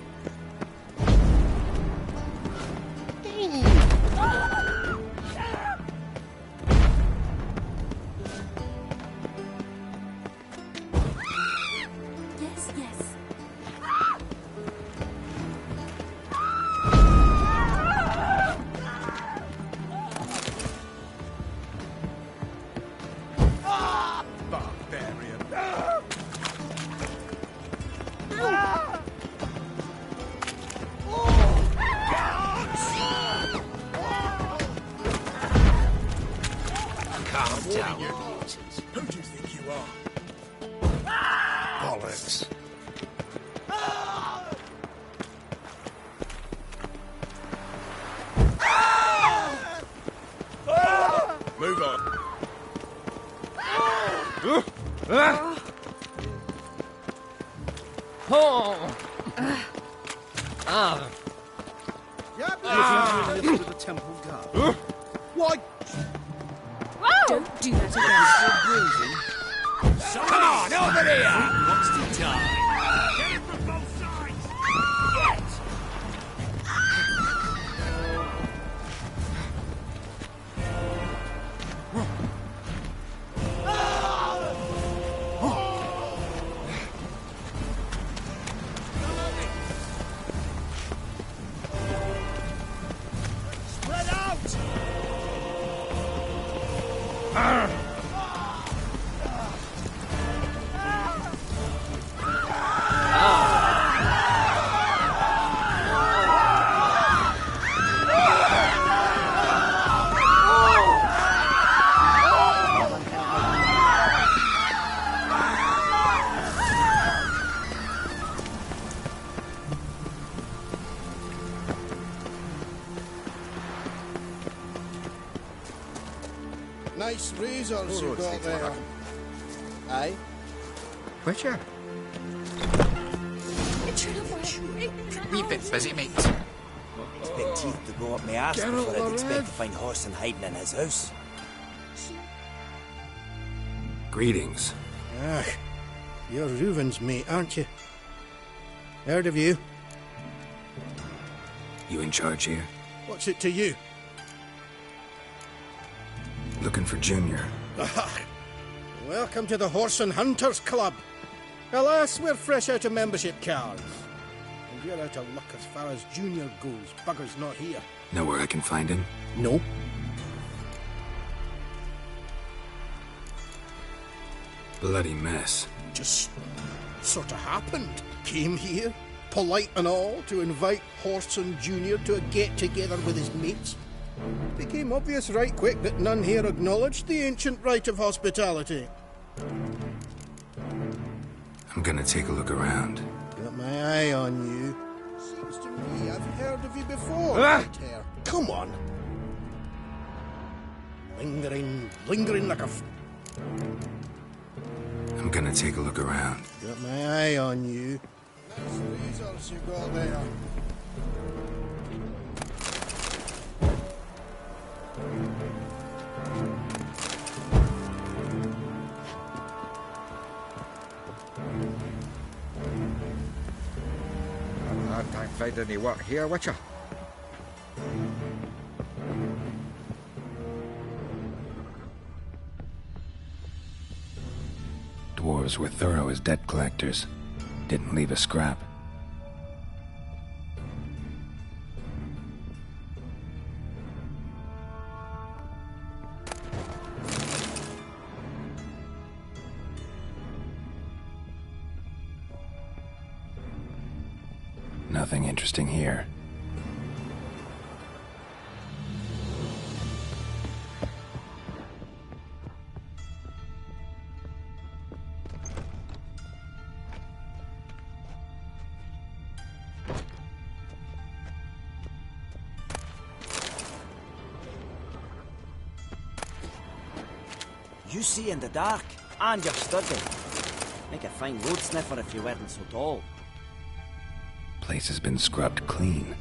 Yes, yes. Barbarian. To the temple guard. Why? Don't do that again. Come on, over here! What's the time? Get it from both sides! Yes! Spread out! Nice razors you got there. Aye? Witcher? Wee bit busy, mate. It's big teeth to go up my arse Geralt before I'd the expect Red. to find Horson hiding in his house. Greetings. Ah, you're Reuven's mate, aren't you? Heard of you. You in charge here? What's it to you? Looking for Junior. Ah, welcome to the Horse and Hunters Club. Alas, we're fresh out of membership cards. And you're out of luck as far as Junior goes. Bugger's not here. Know where I can find him? No. Bloody mess. Just sort of happened. Came here, polite and all, to invite Horson Junior to a get-together with his mates. Became obvious right quick that none here acknowledged the ancient right of hospitality. I'm gonna take a look around. Got my eye on you. Seems to me I've heard of you before. Ah! White hair. Come on. Lingering like a... I'm gonna take a look around. Got my eye on you. Nice razors you got there. I can't find any work here, Witcher. Dwarves were thorough as debt collectors. Didn't leave a scrap. Nothing interesting here. You see in the dark, and you're sturdy. Make a fine road sniffer if you weren't so tall. Place has been scrubbed clean.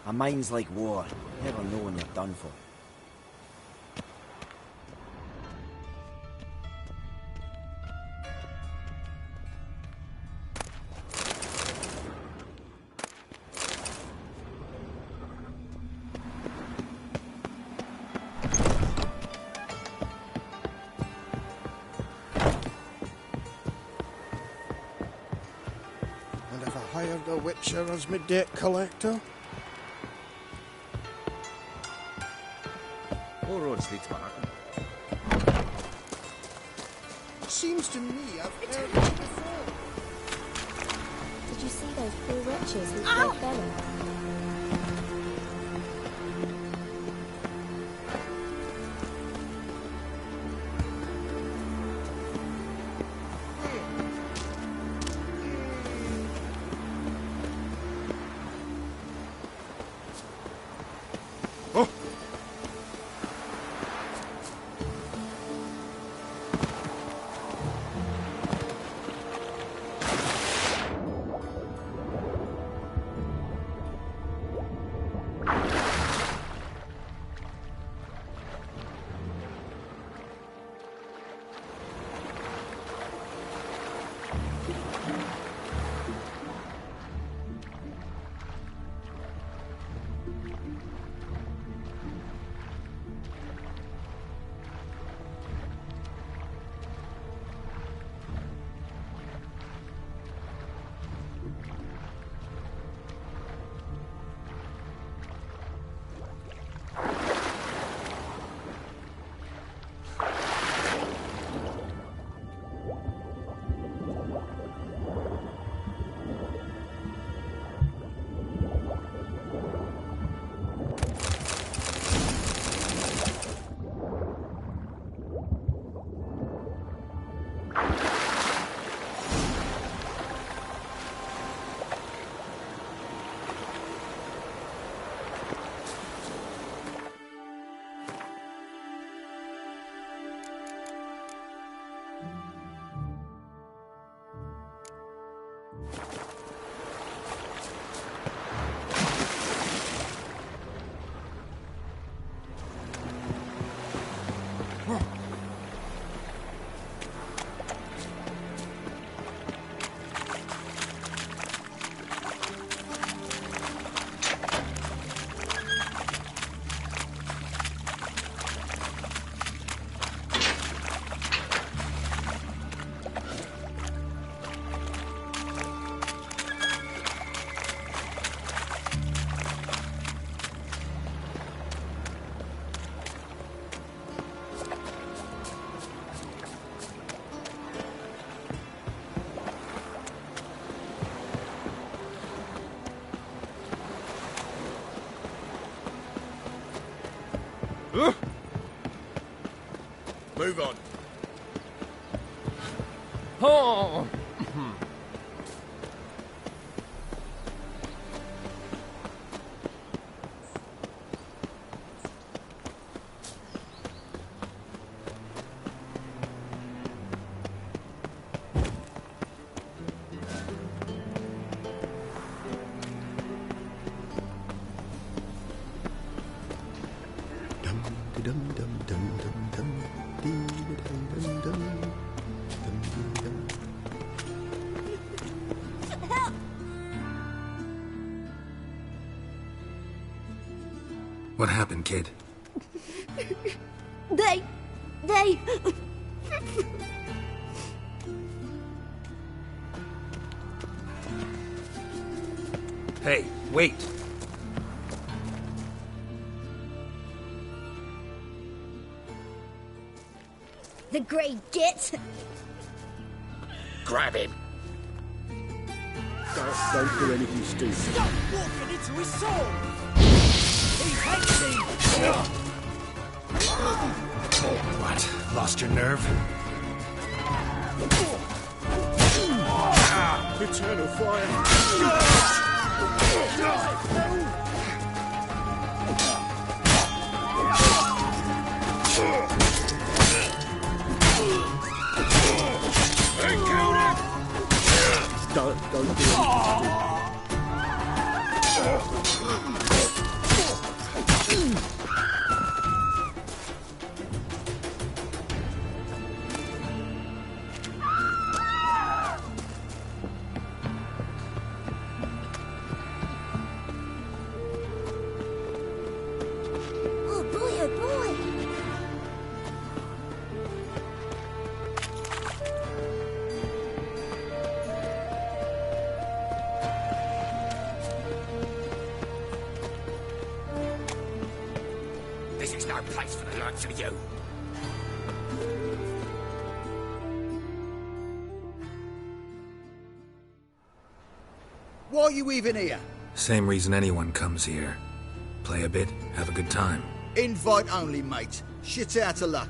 A mind's like war. Never know when you're done for. Sure as me debt collector. All roads lead to Arkham. Seems to me I've heard it before. Did you see those poor wretches who fled Bella? Move on. Oh! What happened, kid? They... Hey, wait. The Grey Git. Grab him. Don't do anything stupid. Stop walking into his soul! He hates him! What? Lost your nerve? Eternal fire! Don't do anything stupid. is no place for the likes of you. Why are you even here? Same reason anyone comes here. Play a bit, have a good time. Invite only, mate. Shit's out of luck.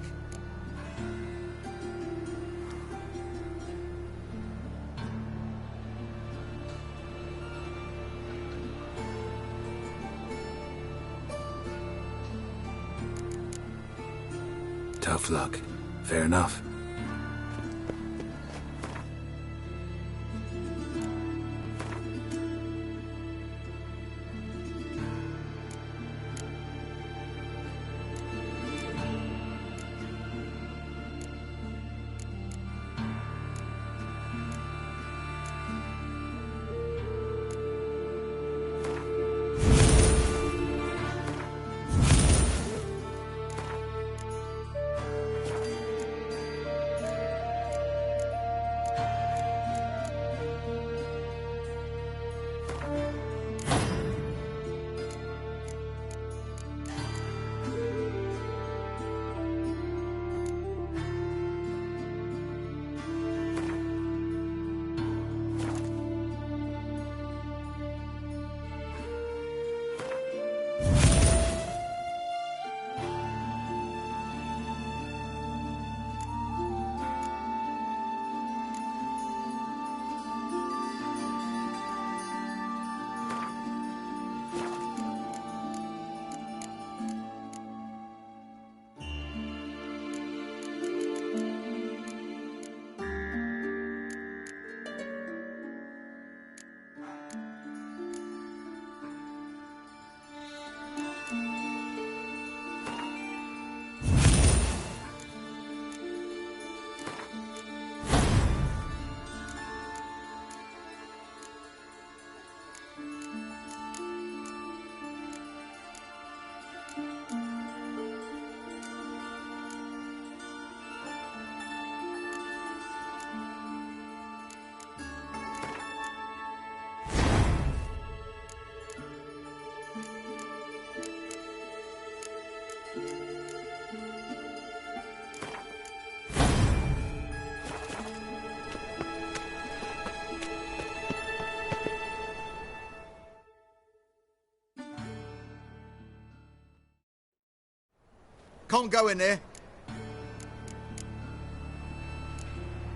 Tough luck. Fair enough. Can't go in there.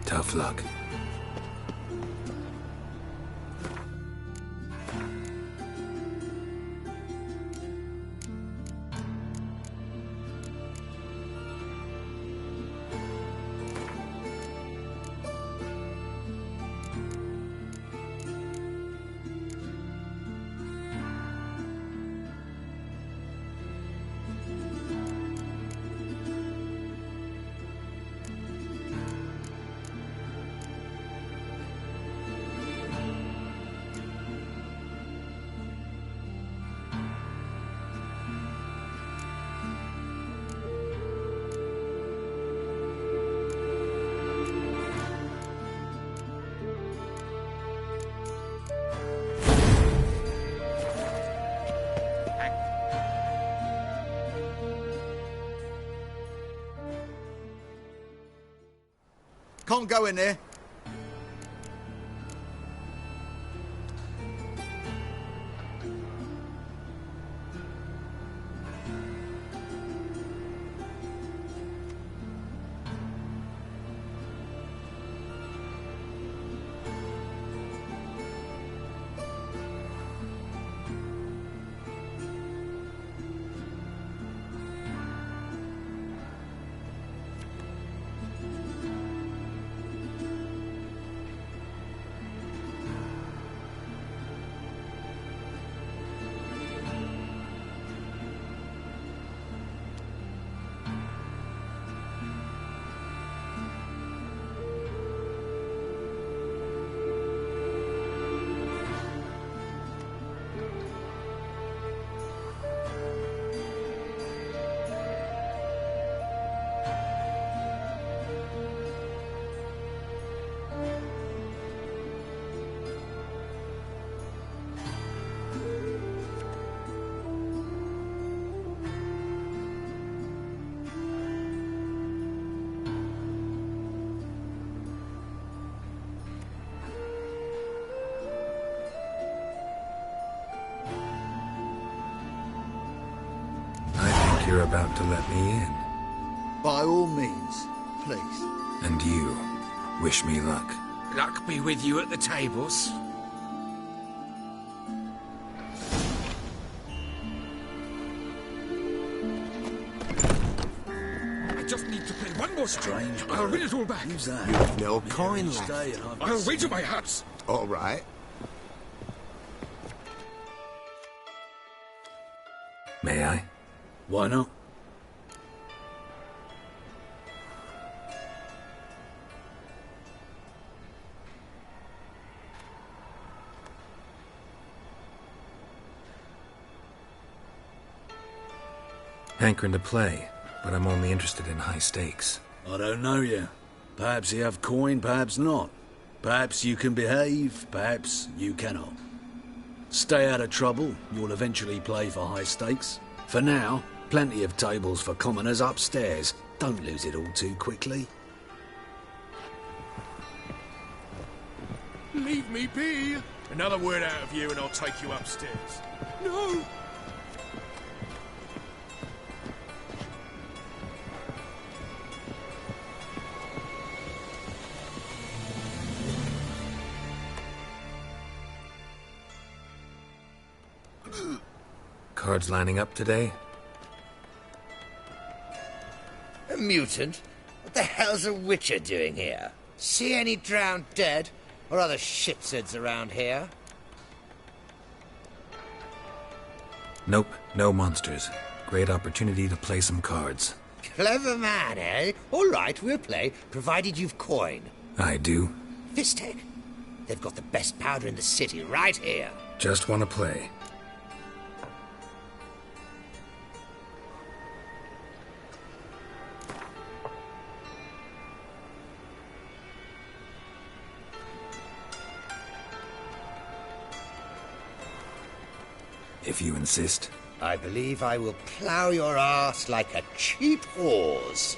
Tough luck. Can't go in there. you're about to let me in. By all means, please. And you, wish me luck. Luck be with you at the tables. I just need to play one more strange. I'll win it all back. Who's that? You've no coin left. I'll wager my hats. All right. May I? Why not? Hankering to play, but I'm only interested in high stakes. I don't know you. Perhaps you have coin, perhaps not. Perhaps you can behave, perhaps you cannot. Stay out of trouble, you'll eventually play for high stakes. For now, plenty of tables for commoners upstairs. Don't lose it all too quickly. Leave me be! Another word out of you and I'll take you upstairs. No! Cards lining up today? A mutant? What the hell's a witcher doing here? See any drowned dead? Or other shitsuds around here? Nope, no monsters. Great opportunity to play some cards. Clever man, eh? All right, we'll play, provided you've coin. I do. Fistech. They've got the best powder in the city right here. Just want to play. If you insist. I believe I will plough your ass like a cheap horse.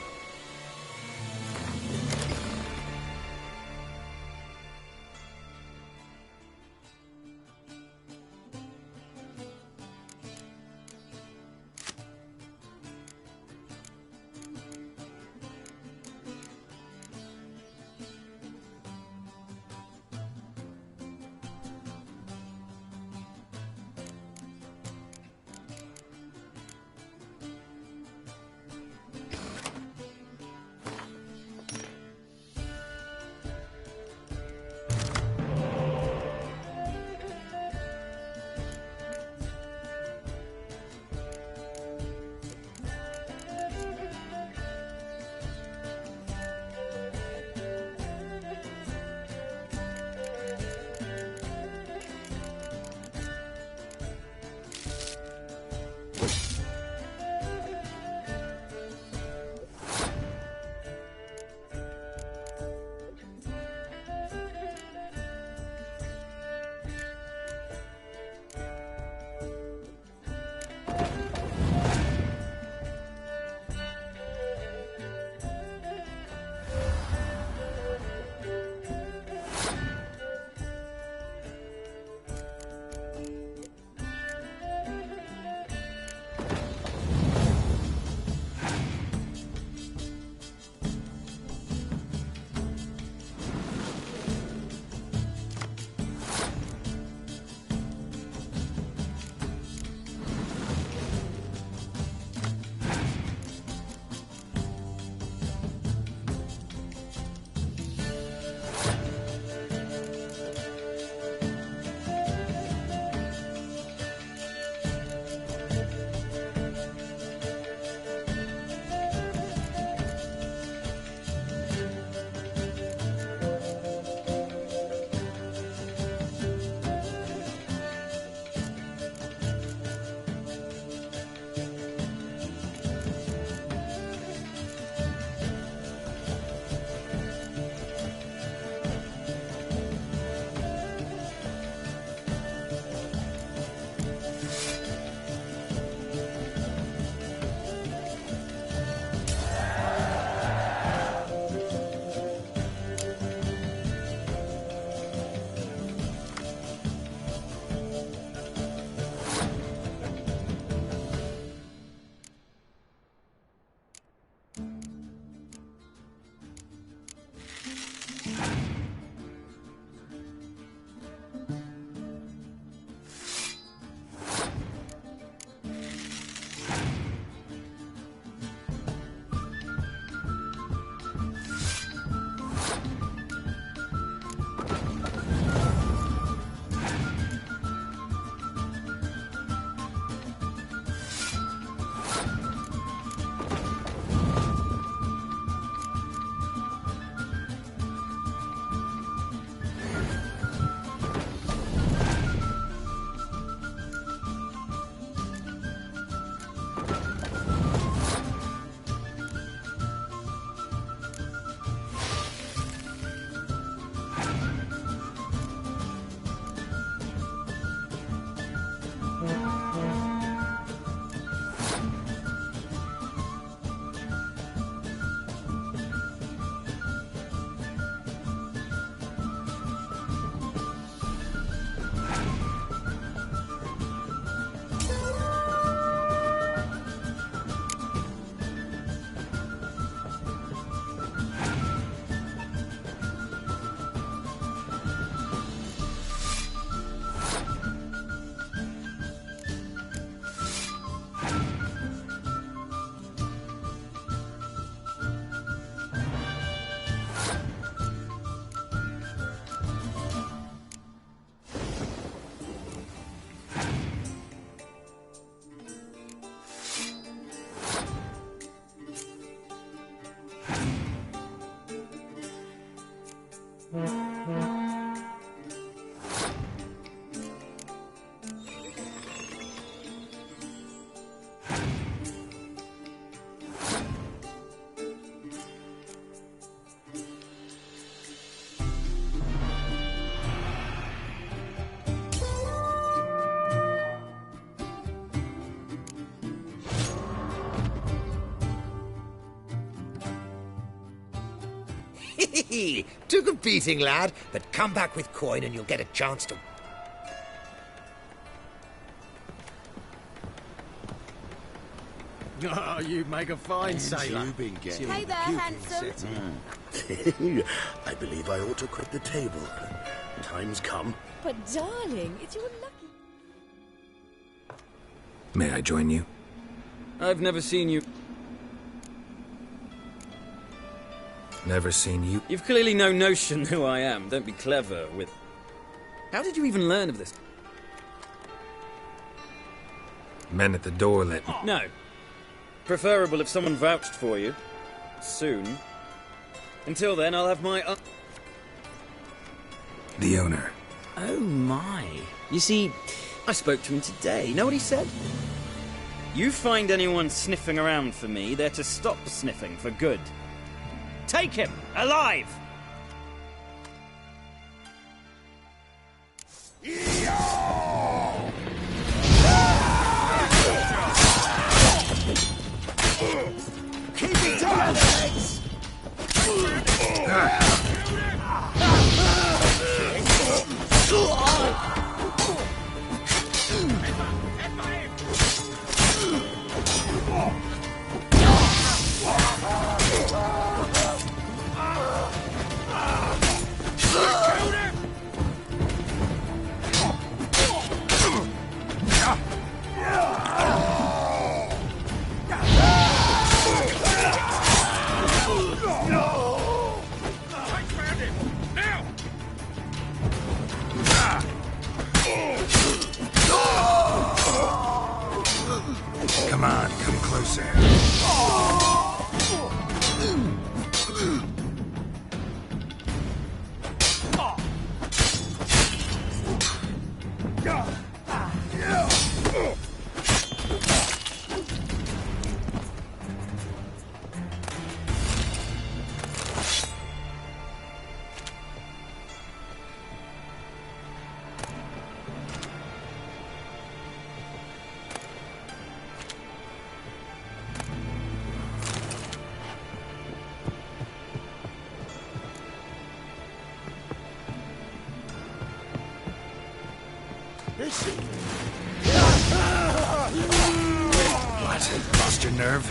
Took a beating, lad, but come back with coin and you'll get a chance to... Oh, you make a fine sailor. You've been getting Hey there, handsome. I believe I ought to quit the table. Time's come. But darling, it's your lucky... May I join you? I've never seen you. Never seen you? You've clearly no notion who I am. Don't be clever with... How did you even learn of this? Men at the door let me... No. Preferable if someone vouched for you. Soon. Until then, I'll have my... The owner. Oh my. You see, I spoke to him today. You know what he said? You find anyone sniffing around for me, they're to stop sniffing for good. Take him! Alive! Keep it together, legs! Come on, come closer. What? Lost your nerve?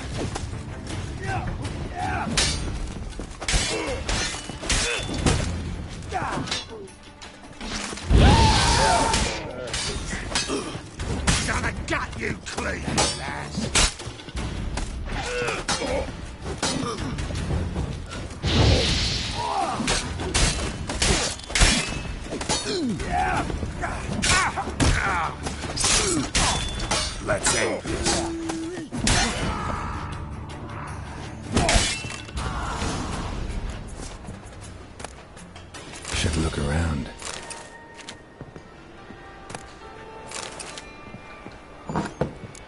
Gonna gut you clean, lass. Let's end this. Should look around.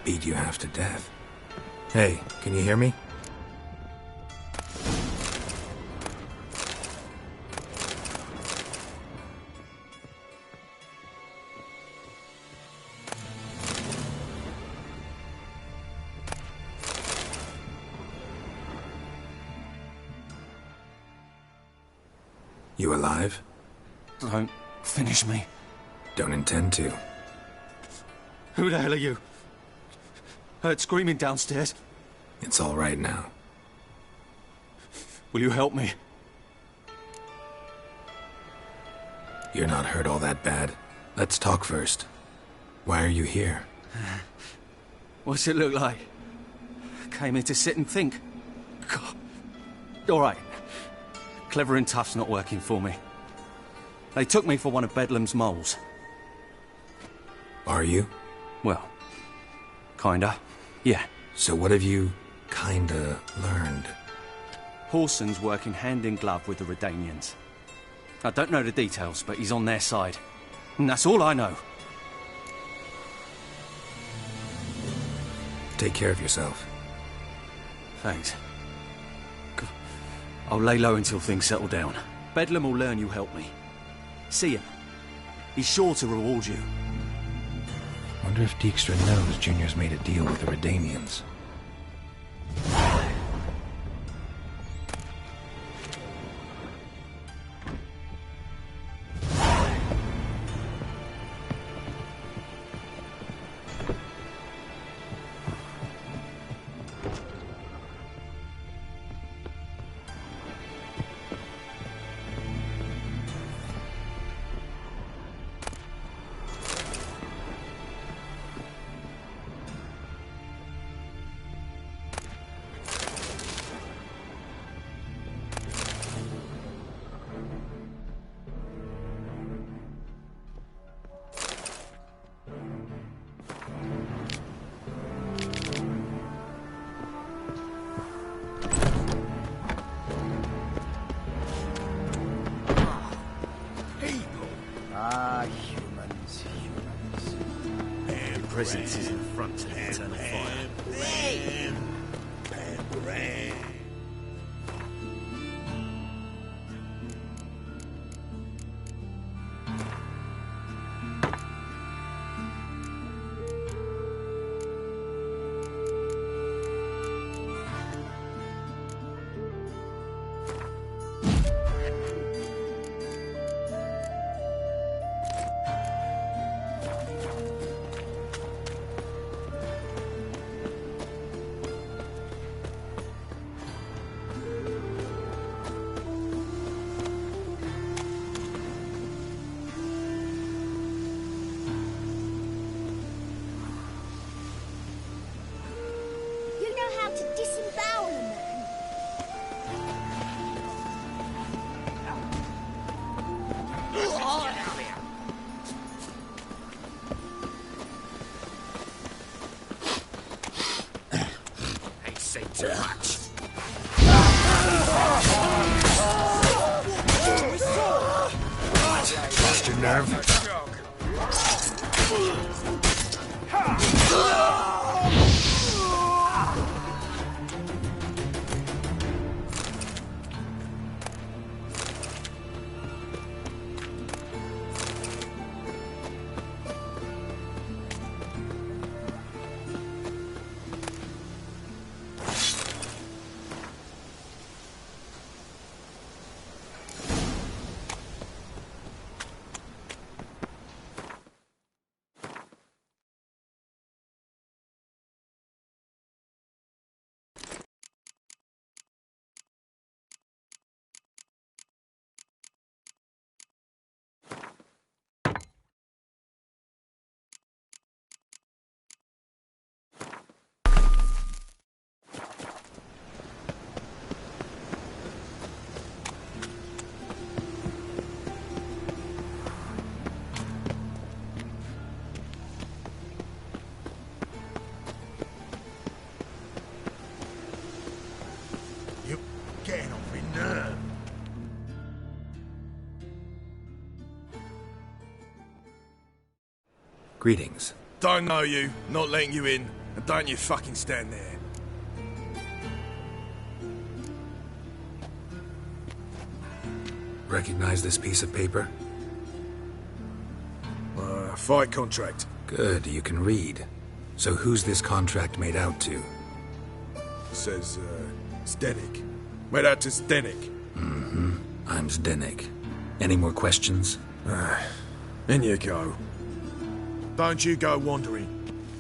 Beat you half to death. Hey, can you hear me? You alive? Don't finish me. Don't intend to. Who the hell are you? Heard screaming downstairs. It's all right now. Will you help me? You're not hurt all that bad. Let's talk first. Why are you here? What's it look like? Came here to sit and think. God. All right. Clever and tough's not working for me. They took me for one of Bedlam's moles. Are you? Well, kinda. Yeah. So what have you kinda learned? Horson's working hand in glove with the Redanians. I don't know the details, but he's on their side. And that's all I know. Take care of yourself. Thanks. I'll lay low until things settle down. Bedlam will learn you helped me. See him. He's sure to reward you. Wonder if Dijkstra knows Junior's made a deal with the Redanians. presence is an affront to the eternal fire. You know how to disembowel a man? Ain't say too much. Lost your nerve? Getting off my nerve. Greetings. Don't know you, not letting you in, and don't you fucking stand there. Recognize this piece of paper? Fight contract. Good, you can read. So who's this contract made out to? Says, Zdenek. Made out to Zdenek. Mm-hmm. I'm Zdenek. Any more questions? In you go. Don't you go wandering.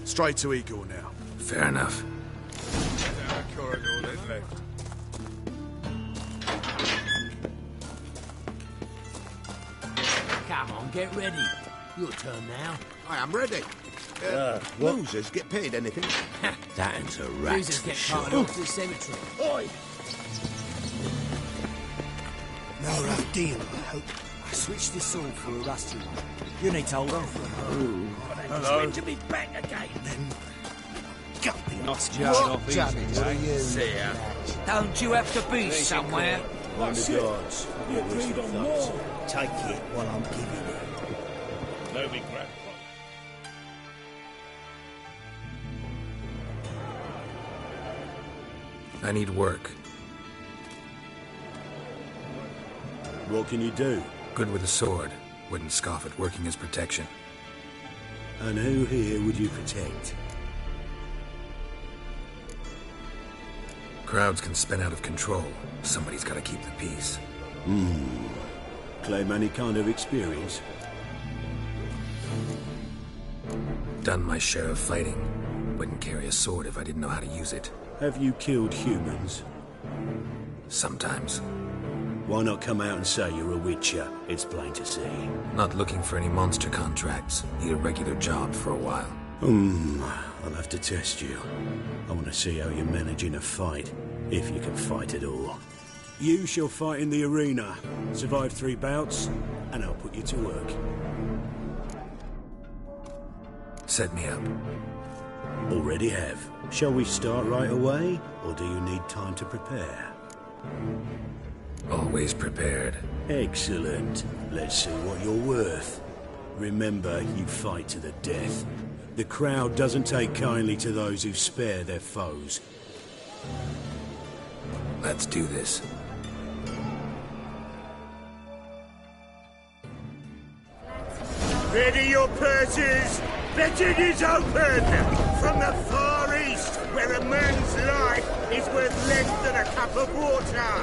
Straight to Igor now. Fair enough. Down the corridor, then left. Come on, get ready. Your turn now. I am ready. what? Losers get paid anything? That ain't a rat. Losers get carted off to the cemetery. Oi! No rough deal, I hope. I switched this sword for a rusty one. You need to hold on for a moment. Hello. It's meant to be back again. Then gut the Not what damage are you? See ya. Don't you have to be somewhere? That's it. You agreed on more. Take it while I'm giving it. No regret. I need work. What can you do? Good with a sword. Wouldn't scoff at working as protection. And who here would you protect? Crowds can spin out of control. Somebody's got to keep the peace. Claim any kind of experience? Done my share of fighting. Wouldn't carry a sword if I didn't know how to use it. Have you killed humans? Sometimes. Why not come out and say you're a witcher? It's plain to see. Not looking for any monster contracts. Need a regular job for a while. I'll have to test you. I want to see how you manage in a fight, if you can fight at all. You shall fight in the arena, survive 3 bouts, and I'll put you to work. Set me up. Already have. Shall we start right away, or do you need time to prepare? Always prepared. Excellent. Let's see what you're worth. Remember, you fight to the death. The crowd doesn't take kindly to those who spare their foes. Let's do this. Ready your purses! Betting is open! From the far east, where a man's life is worth less than a cup of water!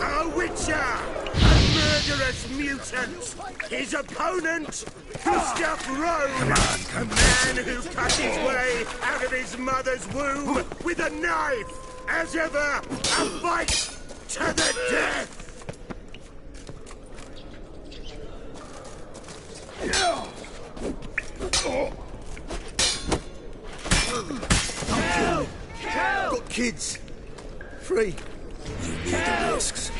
A witcher! A murderous mutant! His opponent, Gustav Rone! A man who cut his way out of his mother's womb with a knife! As ever, a fight to the death! Got kids. Free. You need the risks.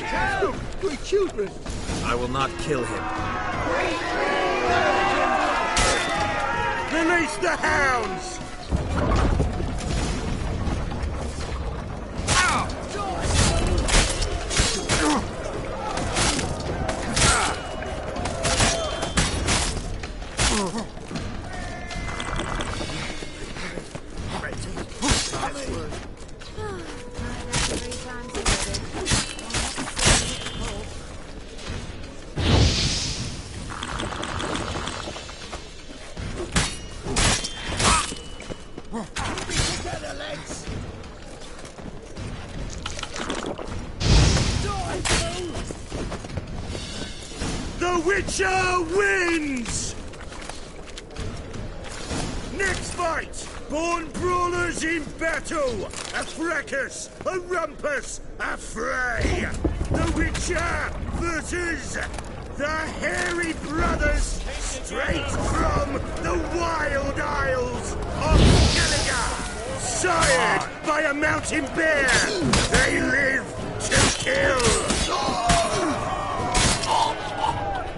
My children. I will not kill him. Release the hounds! The Witcher wins! Next fight! Born brawlers in battle! A fracas, a rumpus, a fray! The Witcher versus the Hairy Brothers, straight from the Wild Isles of Gallagher! Sired by a mountain bear! They live to kill!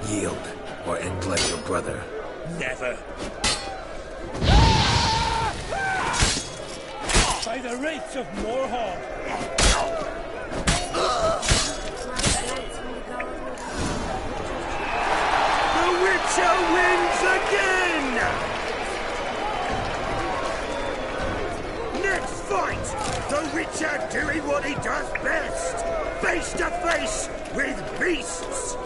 Yield, or end like your brother. Never. By the rates of Morhaug. The Witcher wins again! Next fight! The Witcher doing what he does best! Face to face with beasts!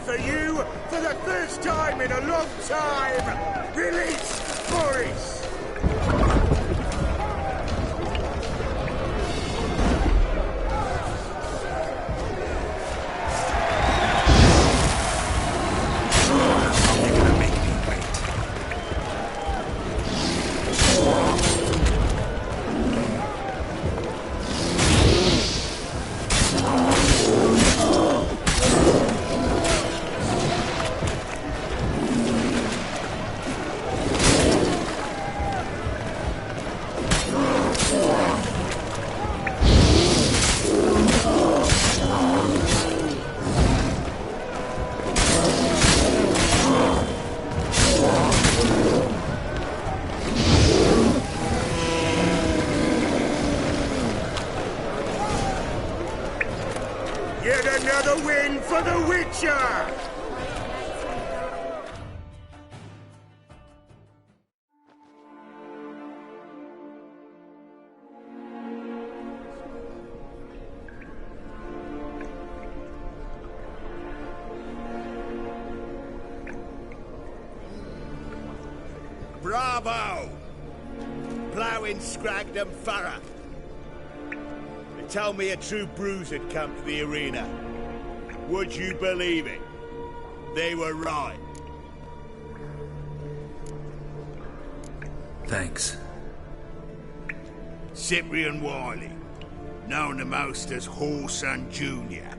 For you, for the first time in a long time, release Boris! for the Witcher! Bravo! Ploughing Scragdom Thorough. They told me a true bruise had come to the arena. Would you believe it? They were right. Thanks. Cyprian Wiley, known to most as Whoreson Jr.,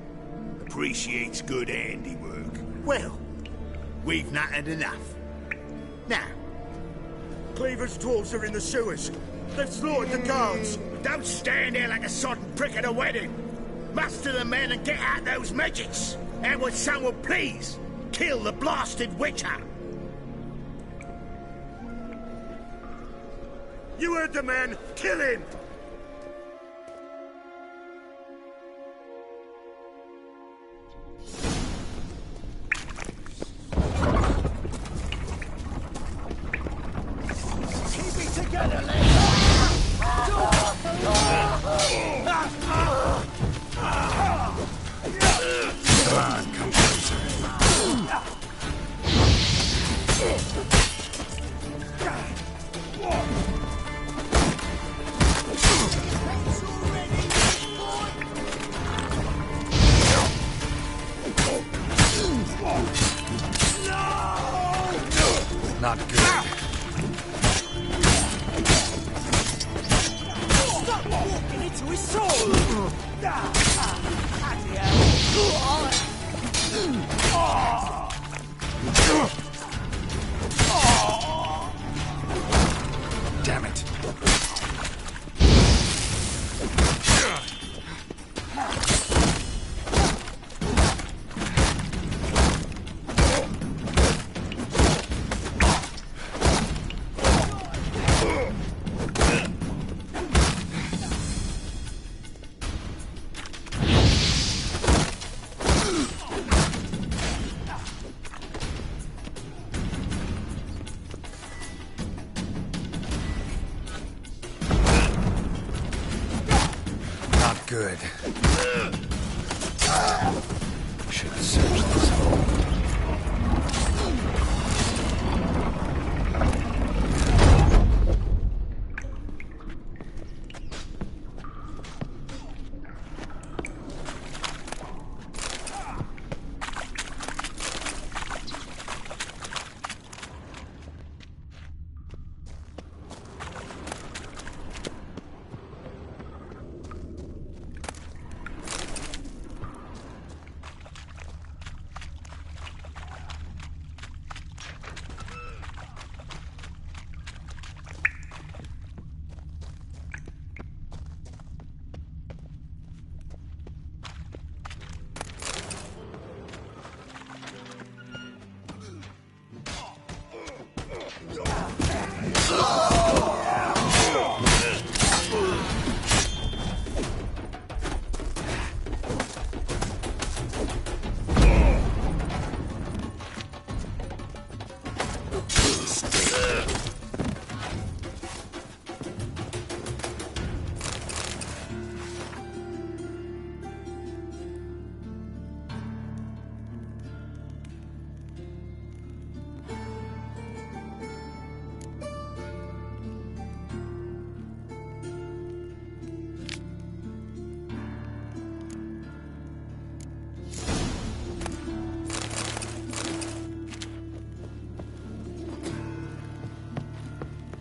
appreciates good handiwork. Well, we've not had enough. Now, Cleaver's dwarves are in the sewers. They've slaughtered the guards. don't stand there like a sodden prick at a wedding. Muster the men and get out those midgets. And would someone please kill the blasted Witcher? You heard the man. Kill him! Keep it together, lads! Come on, come closer. Not good. Stop walking into his sword! Damn it. Good. Should have searched this hole.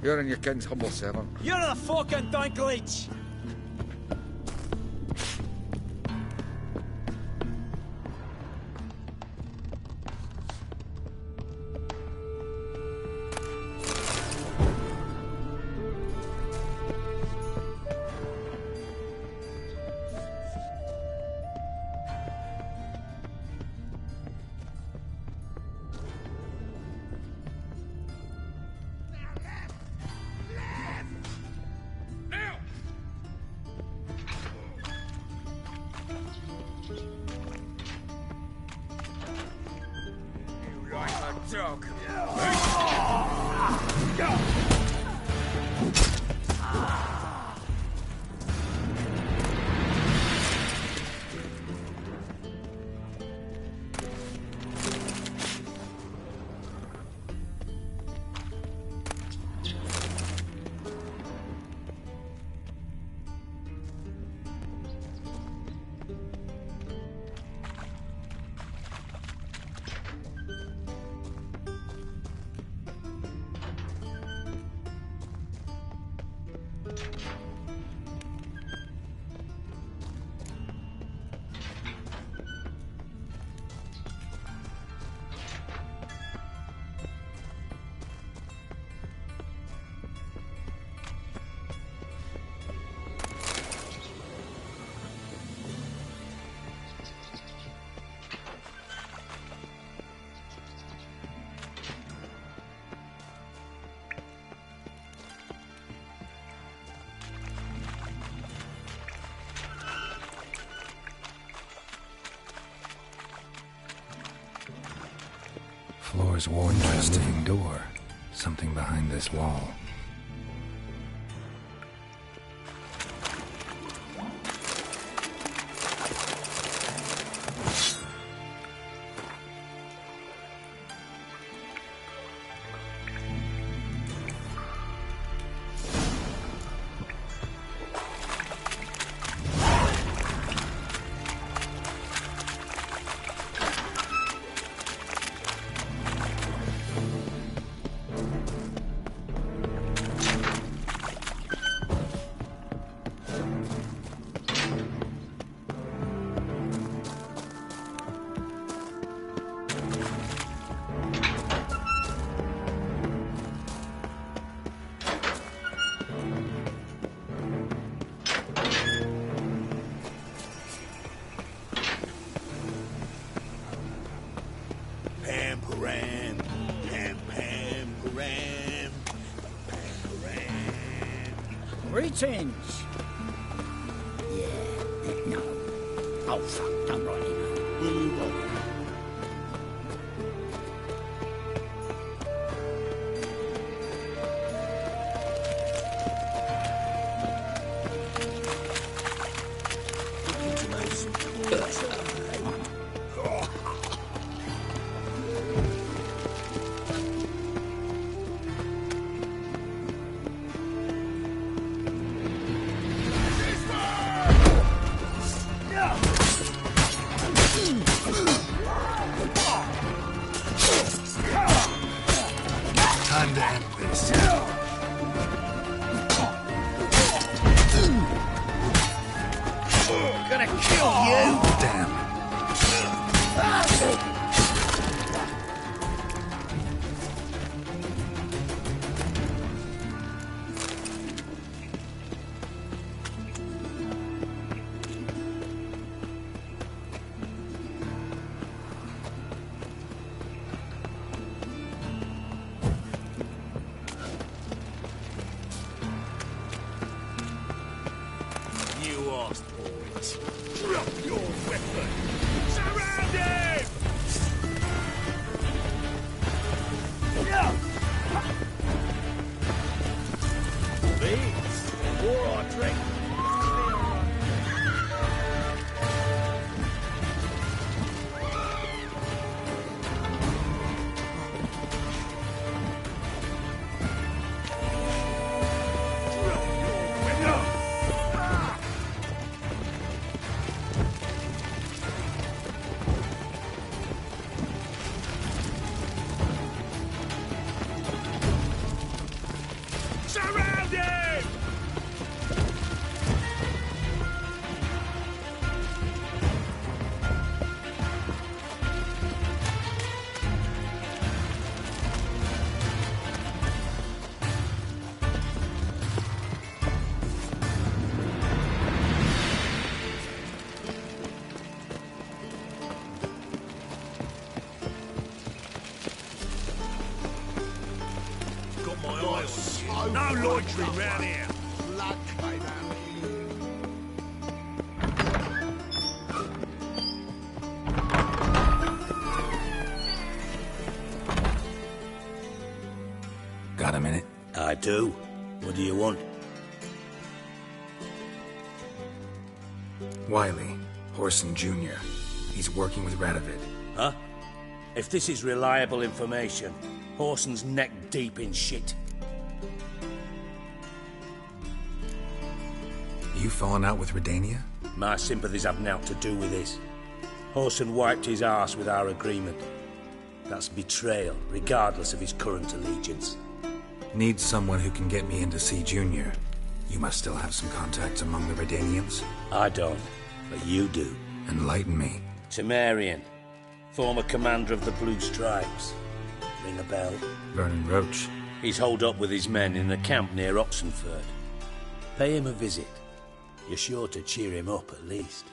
You're in your king's humble servant. You're a fucking donkleech! floor's worn. Interesting door. Something behind this wall. Greetings. Yeah, no. Oh, fuck, don't write it. Will you bother? Time to end this. Gonna kill you! Damn. You asked for it. Drop your weapon! Surround him! Please, or I drink. Surround him! Got my eye on you. No loitering round here. Blood came out. Got a minute? I do. What do you want? Wiley, Horson Jr. He's working with Radovid. Huh? If this is reliable information, Horson's neck deep in shit. You fallen out with Redania? My sympathies have naught to do with this. Horson wiped his arse with our agreement. That's betrayal, regardless of his current allegiance. Need someone who can get me in to see Junior. You must still have some contacts among the Redanians? I don't, but you do. Enlighten me. Temerian, former commander of the Blue Stripes. Ring a bell? Vernon Roach. He's holed up with his men in a camp near Oxenford. Pay him a visit. You're sure to cheer him up, at least.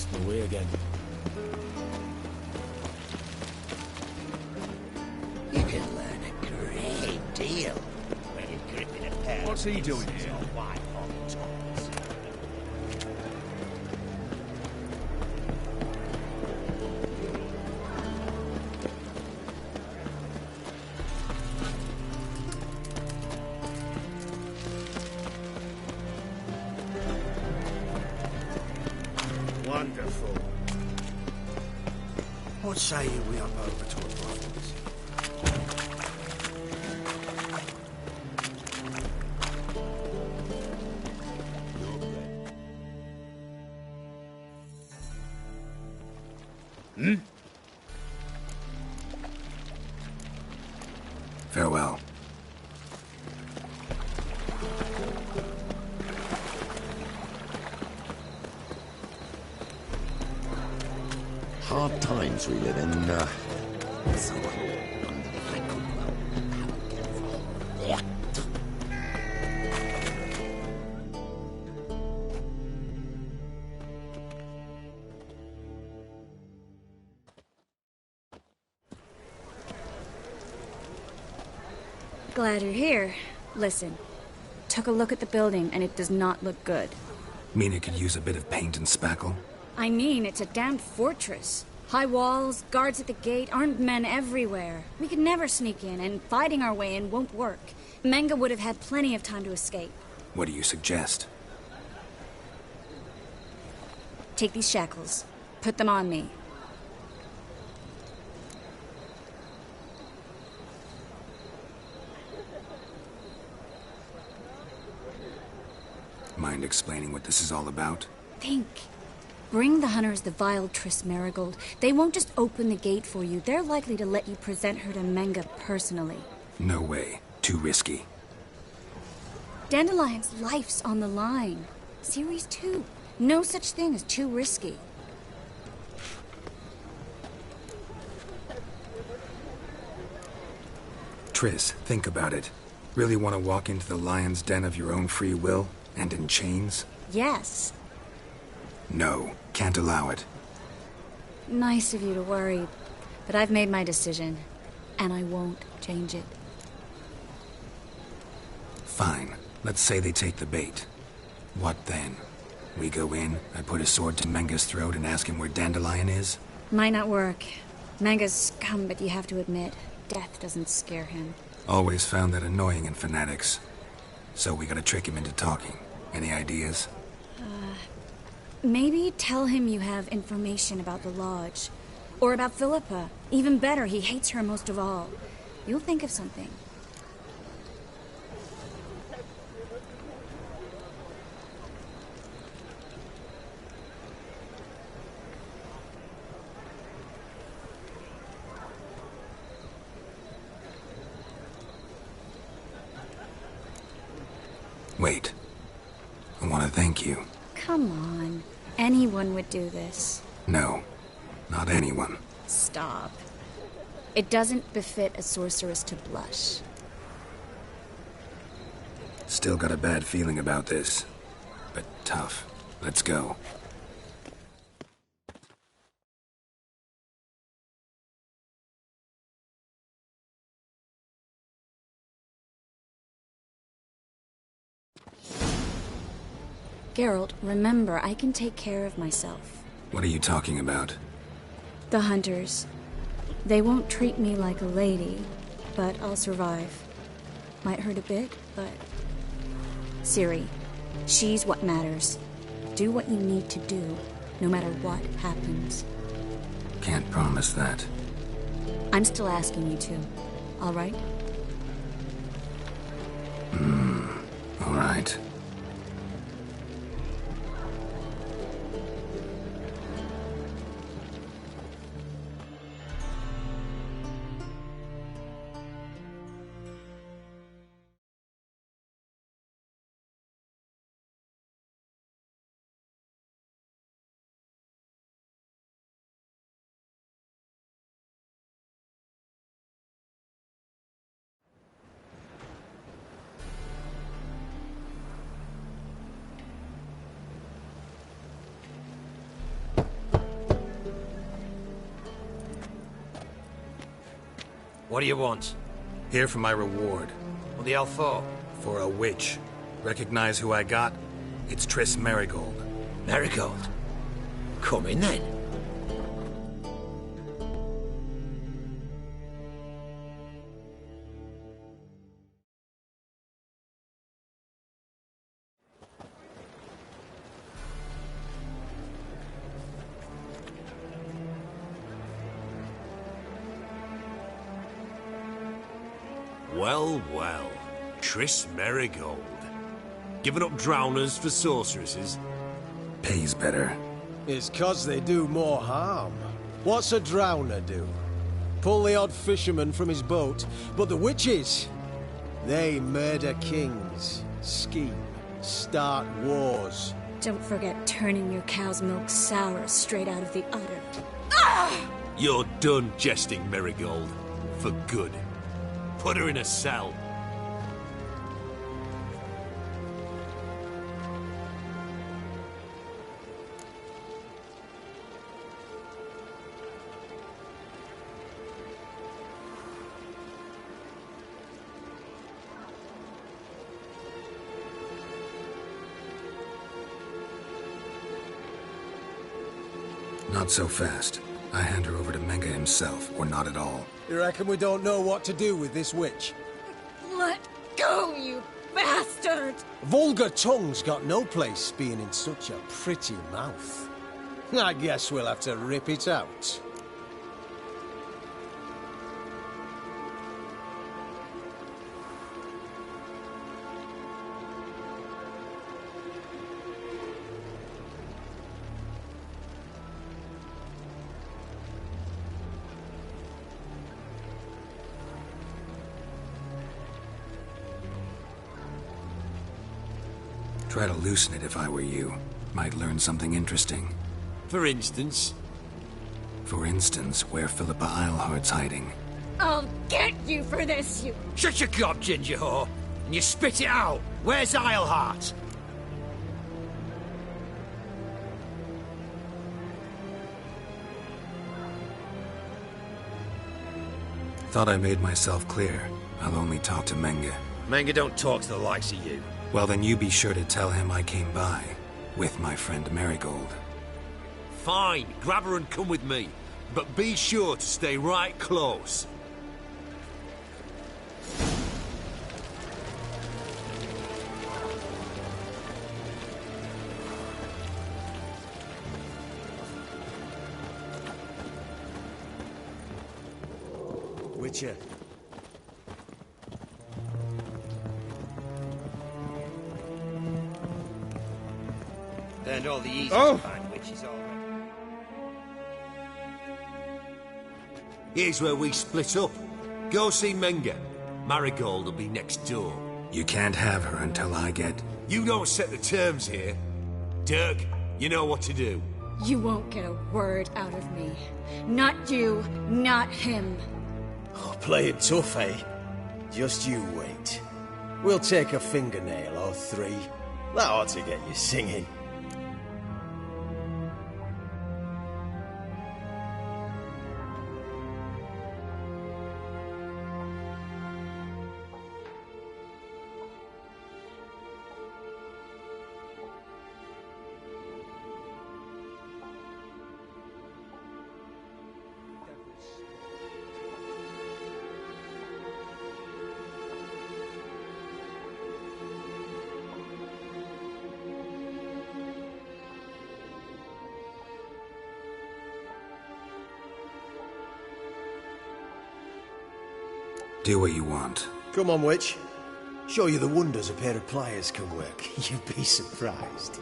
lost my way again. You can learn a great deal when you're gripping a pair. What's he doing here? White hot tops. Wonderful. What say you we up over to a brothels? Farewell. Hard times we live in, Glad you're here. Listen, took a look at the building and it does not look good. Mean it could use a bit of paint and spackle? I mean, it's a damned fortress. High walls, guards at the gate, armed men everywhere. We could never sneak in, and fighting our way in won't work. Menga would have had plenty of time to escape. What do you suggest? Take these shackles. Put them on me. Mind explaining what this is all about? Think. Bring the hunters the vile Triss Marigold. They won't just open the gate for you. They're likely to let you present her to Menga personally. No way. Too risky. Dandelion's life's on the line. Series 2. No such thing as too risky. Triss, think about it. Really want to walk into the lion's den of your own free will? And in chains? Yes. No, can't allow it. Nice of you to worry, but I've made my decision, and I won't change it. Fine. Let's say they take the bait. What then? We go in, I put a sword to Menga's throat and ask him where Dandelion is? Might not work. Menga's scum, but you have to admit, death doesn't scare him. Always found that annoying in fanatics. So we gotta trick him into talking. Any ideas? Maybe tell him you have information about the Lodge. Or about Philippa. Even better, he hates her most of all. You'll think of something. Wait. I want to thank you. Come on. Anyone would do this. No. Not anyone. Stop. It doesn't befit a sorceress to blush. Still got a bad feeling about this. But tough. Let's go. Geralt, remember, I can take care of myself. What are you talking about? The hunters. They won't treat me like a lady, but I'll survive. Might hurt a bit, but... Ciri, she's what matters. Do what you need to do, no matter what happens. Can't promise that. I'm still asking you to, all right? All right. What do you want? Here for my reward. What the hell for? For a witch. Recognize who I got? It's Triss Merigold. Merigold? Come in then. Well, well. Triss Merigold. Giving up drowners for sorceresses? Pays better. It's 'cause they do more harm. What's a drowner do? Pull the odd fisherman from his boat. But the witches, they murder kings, scheme, start wars. Don't forget turning your cow's milk sour straight out of the udder. Ah! You're done jesting, Merigold. For good. Put her in a cell. Not so fast. I hand her over to Menge himself, or not at all. You reckon we don't know what to do with this witch? Let go, you bastard! Vulgar tongue's got no place being in such a pretty mouth. I guess we'll have to rip it out. Try to loosen it if I were you. Might learn something interesting. For instance? For instance, where Philippa Eilhart's hiding. I'll get you for this, you... Shut your gob, ginger whore, and you spit it out. Where's Eilhart? Thought I made myself clear. I'll only talk to Menge. Menge don't talk to the likes of you. Well, then you be sure to tell him I came by. With my friend Merigold. Fine, grab her and come with me. But be sure to stay right close. Witcher. And all the easy to find witches already. Here's where we split up. Go see Menge. Merigold will be next door. You can't have her until I get... You don't set the terms here. Dirk, you know what to do. You won't get a word out of me. Not you, not him. Oh, play it tough, eh? Just you wait. We'll take a fingernail or three. That ought to get you singing. Do what you want. Come on, witch. Show you the wonders a pair of pliers can work. You'd be surprised.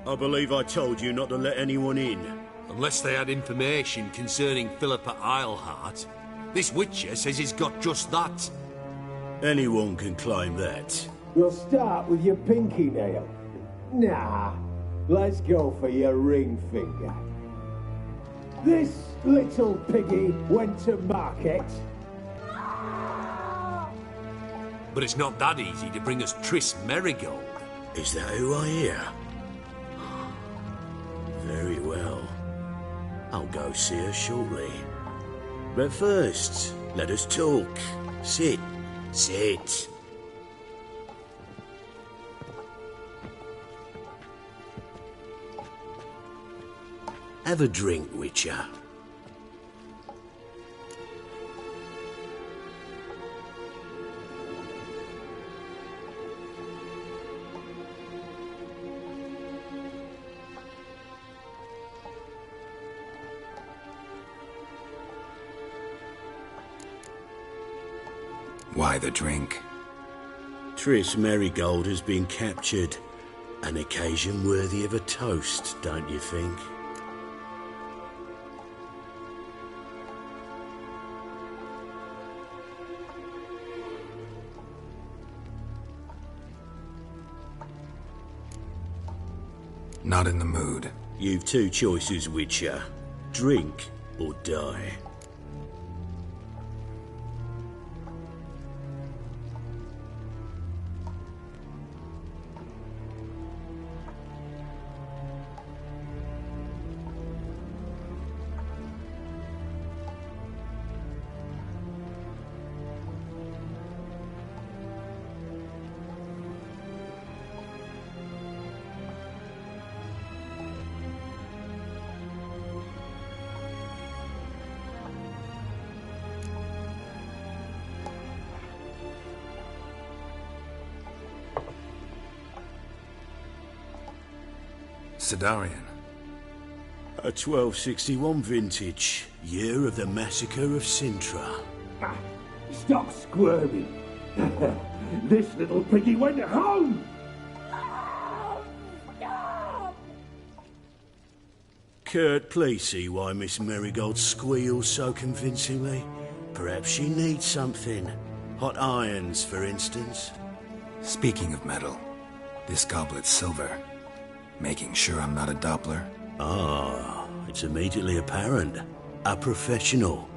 I believe I told you not to let anyone in. Unless they had information concerning Philippa Eilhart. This Witcher says he's got just that. Anyone can claim that. You'll start with your pinky nail. Nah. let's go for your ring finger. This little piggy went to market. But it's not that easy to bring us Triss Merigold. Is that who I hear? Very well. I'll go see her shortly. But first, let us talk. Sit. Sit. Have a drink, Witcher. Why the drink? Triss Merigold has been captured. An occasion worthy of a toast, don't you think? Not in the mood. You've two choices, Witcher. Drink or die. Sidarian. A 1261 vintage, year of the massacre of Sintra. Stop squirming. This little piggy went home. Kurt, please see why Miss Merigold squeals so convincingly. Perhaps she needs something. Hot irons, for instance. Speaking of metal, this goblet's silver. Making sure I'm not a Doppler? Ah, it's immediately apparent. A professional.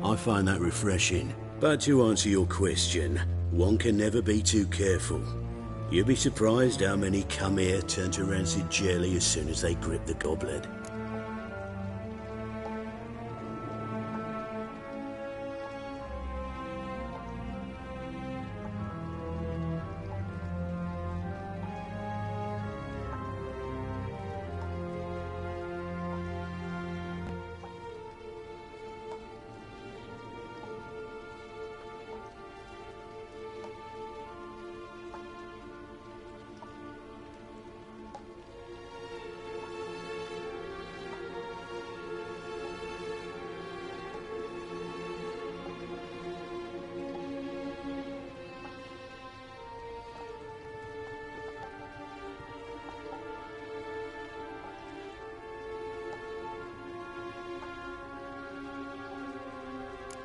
I find that refreshing. But to answer your question, one can never be too careful. You'd be surprised how many come here turn to rancid jelly as soon as they grip the goblet.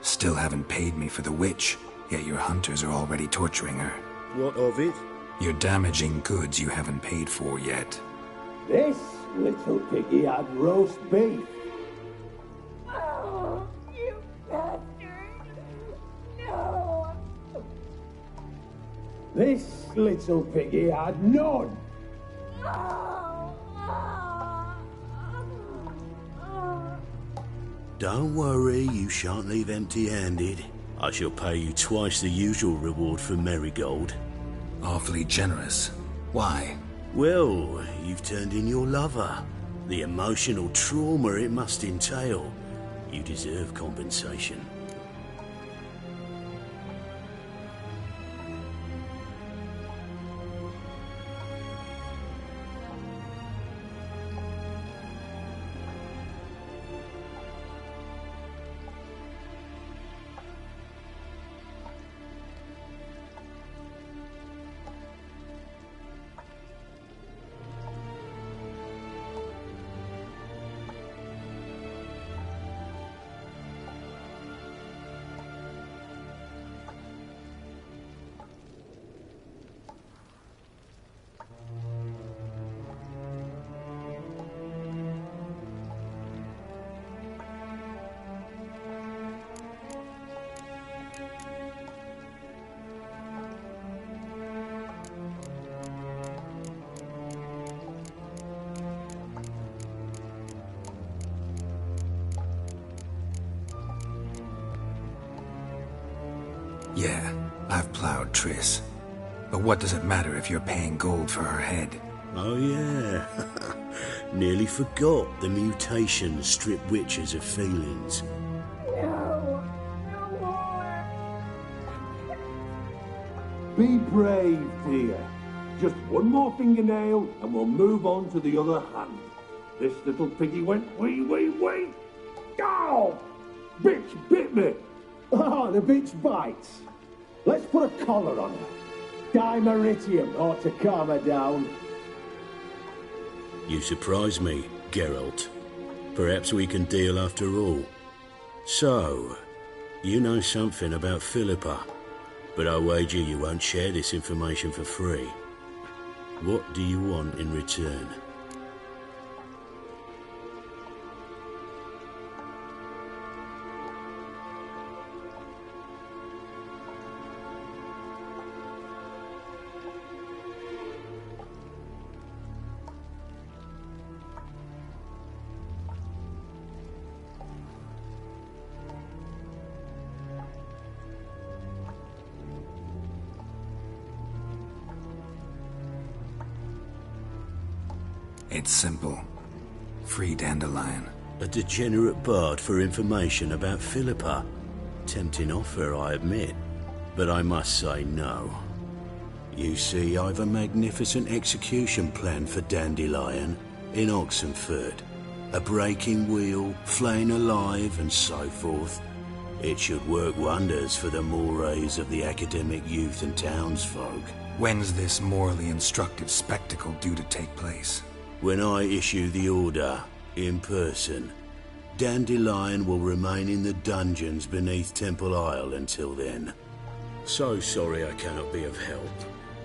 Still haven't paid me for the witch, yet your hunters are already torturing her. What of it? You're damaging goods you haven't paid for yet. This little piggy had roast beef. Oh, you bastard! No! This little piggy had none. Don't worry, you shan't leave empty-handed. I shall pay you twice the usual reward for Merigold. Awfully generous. Why? Well, you've turned in your lover. The emotional trauma it must entail. You deserve compensation. Yeah, I've plowed Triss. But what does it matter if you're paying gold for her head? Oh yeah. Nearly forgot the mutations strip witches of feelings. Be brave, dear. Just one more fingernail and we'll move on to the other hand. This little piggy went wee. Ow! Bitch bit me! Oh, the bitch bites. Let's put a collar on her. Dimeritium ought to calm her down. You surprise me, Geralt. Perhaps we can deal after all. So, you know something about Philippa, but I wager you won't share this information for free. What do you want in return? It's simple. Free Dandelion. A degenerate bard for information about Philippa. Tempting offer, I admit, but I must say no. You see, I've a magnificent execution plan for Dandelion in Oxenfurt. A breaking wheel, flaying alive, and so forth. It should work wonders for the mores of the academic youth and townsfolk. When's this morally instructive spectacle due to take place? When I issue the order, in person, Dandelion will remain in the dungeons beneath Temple Isle until then. So sorry I cannot be of help.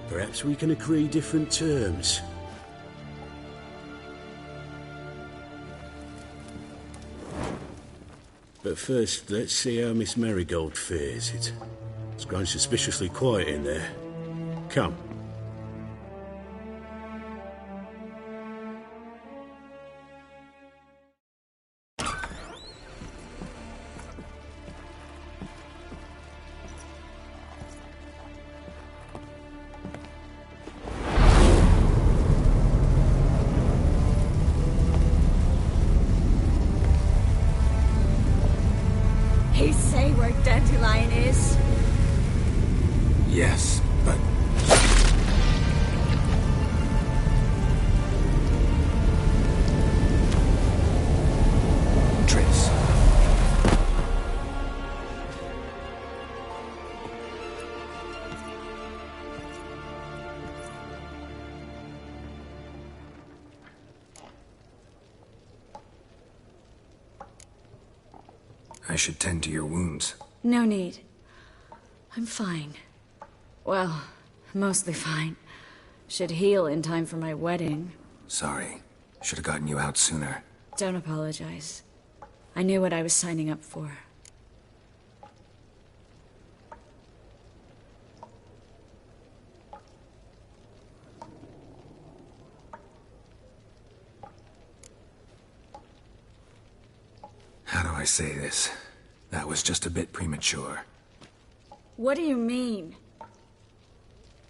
Perhaps we can agree different terms. But first, let's see how Miss Marigold fares. It's grown suspiciously quiet in there. Come. He say where Dandelion is? Yes, but... Triss. I should tend to your wounds. No need. I'm fine. Well, mostly fine. Should heal in time for my wedding. Sorry. Should have gotten you out sooner. Don't apologize. I knew what I was signing up for. How do I say this? That was just a bit premature. What do you mean?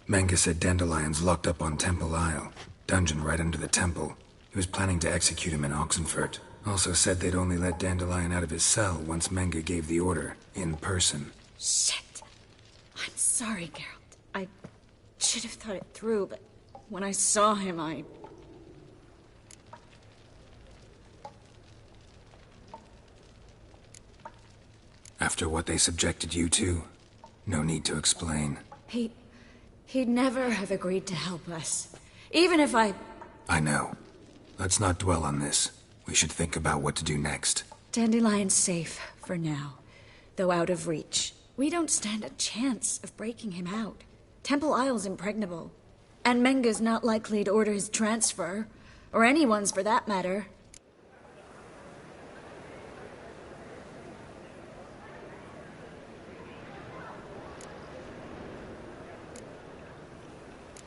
Menge said Dandelion's locked up on Temple Isle. Dungeon right under the temple. He was planning to execute him in Oxenfurt. Also said they'd only let Dandelion out of his cell once Menge gave the order, in person. Shit. I'm sorry, Geralt. I should have thought it through, but when I saw him, After what they subjected you to, no need to explain. He'd never have agreed to help us. Even if I know. Let's not dwell on this. We should think about what to do next. Dandelion's safe, for now. Though out of reach. We don't stand a chance of breaking him out. Temple Isle's impregnable. And Menge's not likely to order his transfer. Or anyone's, for that matter.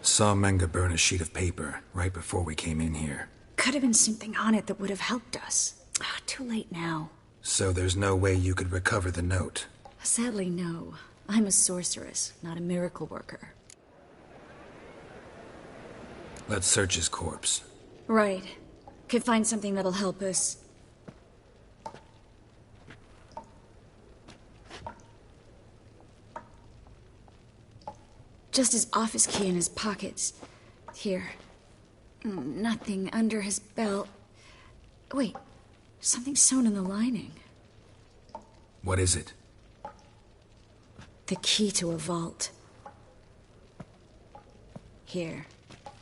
Saw Menge burn a sheet of paper right before we came in here. Could have been something on it that would have helped us. Too late now. So there's no way you could recover the note? Sadly, no. I'm a sorceress, not a miracle worker. Let's search his corpse. Right. Could find something that'll help us. Just his office key in his pockets. Here. Nothing under his belt. Wait, something sewn in the lining. What is it? The key to a vault. Here.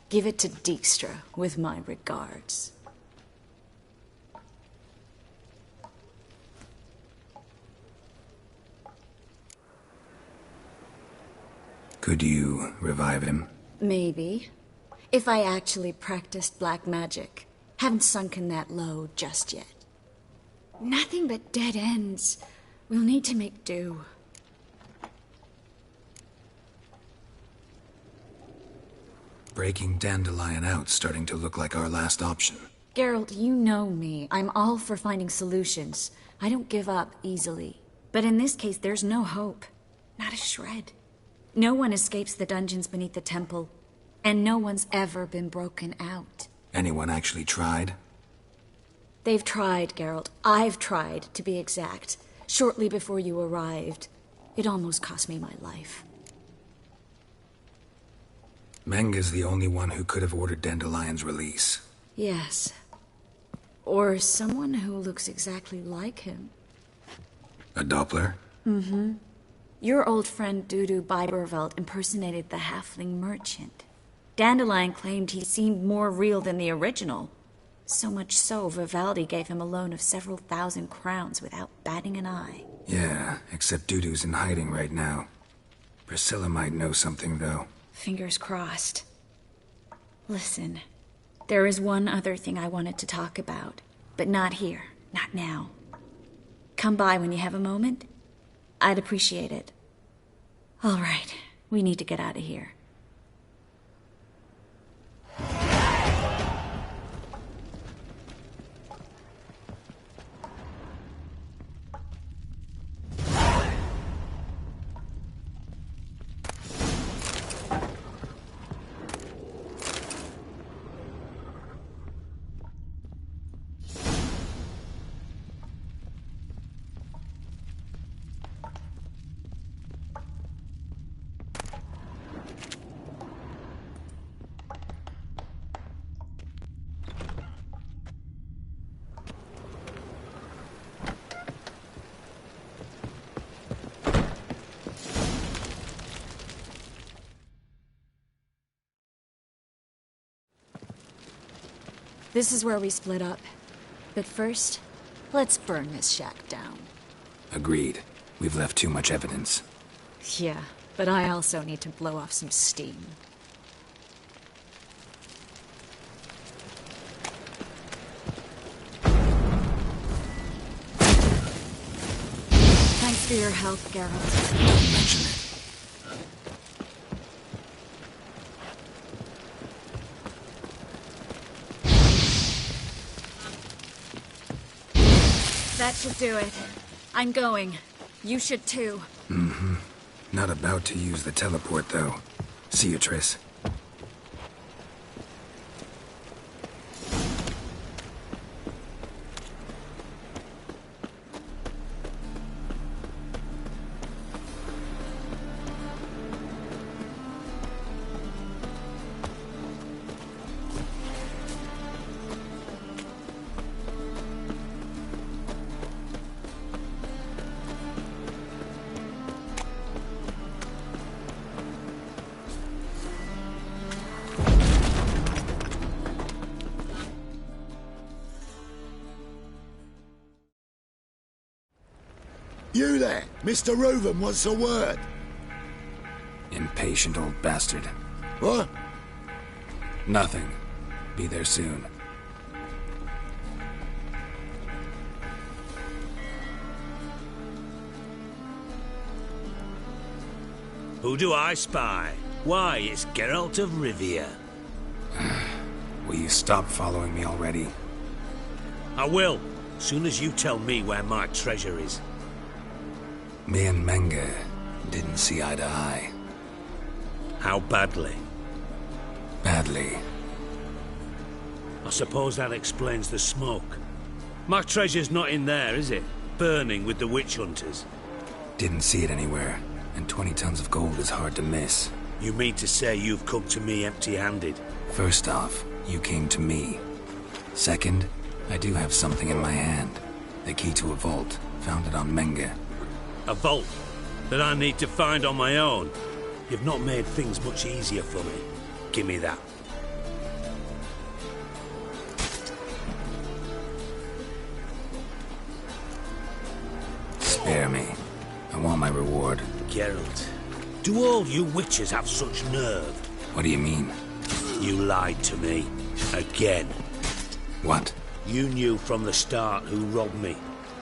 Give it to Dijkstra with my regards. Could you revive him? Maybe. If I actually practiced black magic. Haven't sunken that low just yet. Nothing but dead ends. We'll need to make do. Breaking Dandelion out's starting to look like our last option. Geralt, you know me. I'm all for finding solutions. I don't give up easily. But in this case, there's no hope. Not a shred. No one escapes the dungeons beneath the temple. And no one's ever been broken out. Anyone actually tried? They've tried, Geralt. I've tried, to be exact. Shortly before you arrived. It almost cost me my life. Menga's the only one who could have ordered Dandelion's release. Yes. Or someone who looks exactly like him. A Doppler? Mm-hmm. Your old friend Dudu Biberveld impersonated the halfling merchant. Dandelion claimed he seemed more real than the original. So much so, Vivaldi gave him a loan of several thousand crowns without batting an eye. Yeah, except Dudu's in hiding right now. Priscilla might know something, though. Fingers crossed. Listen, there is one other thing I wanted to talk about, but not here, not now. Come by when you have a moment. I'd appreciate it. All right, we need to get out of here. This is where we split up. But first, let's burn this shack down. Agreed. We've left too much evidence. Yeah, but I also need to blow off some steam. Thanks for your help, Geralt. Don't mention it. That should do it. I'm going. You should too. Mm-hmm. Not about to use the teleport, though. See you, Triss. You there, Mr. Reuven wants a word. Impatient old bastard. What? Nothing. Be there soon. Who do I spy? Why, it's Geralt of Rivia. Will you stop following me already? I will, soon as you tell me where my treasure is. Me and Menga Didn't see eye to eye. How badly? Badly. I suppose that explains the smoke. My treasure's not in there, is it? Burning with the witch hunters. Didn't see it anywhere, and 20 tons of gold is hard to miss. You mean to say you've come to me empty-handed? First off, you came to me. Second, I do have something in my hand. The key to a vault, found it on Menge. A vault that I need to find on my own? You've not made things much easier for me. Give me that. Spare me. I want my reward. Geralt, do all you witches have such nerve? What do you mean? You lied to me. Again. What? You knew from the start who robbed me,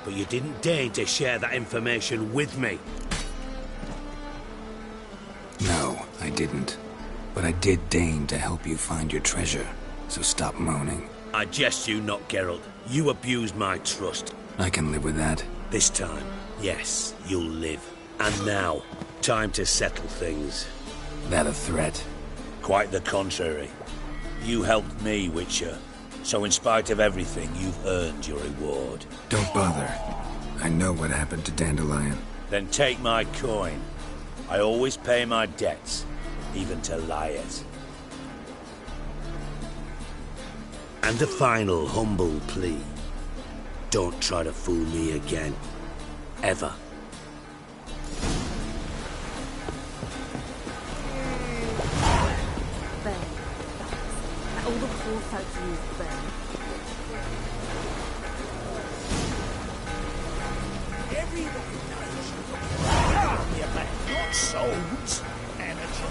but you didn't deign to share that information with me. No, I didn't. But I did deign to help you find your treasure, so stop moaning. I jest you not, Geralt. You abused my trust. I can live with that. This time, yes, you'll live. And now, time to settle things. That a threat? Quite the contrary. You helped me, Witcher. So in spite of everything, you've earned your reward. Don't bother. I know what happened to Dandelion. Then take my coin. I always pay my debts, even to liars. And a final humble plea. Don't try to fool me again. Ever. All the poor folks use burn. Everybody knows you got not swords, energy.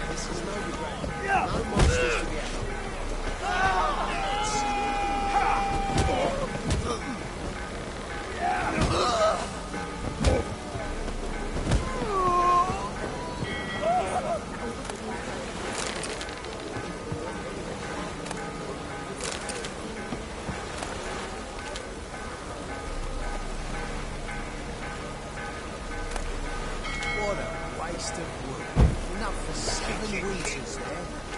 This is no regret. No monsters to be out. What a waste of wood. Enough for 7 winters there.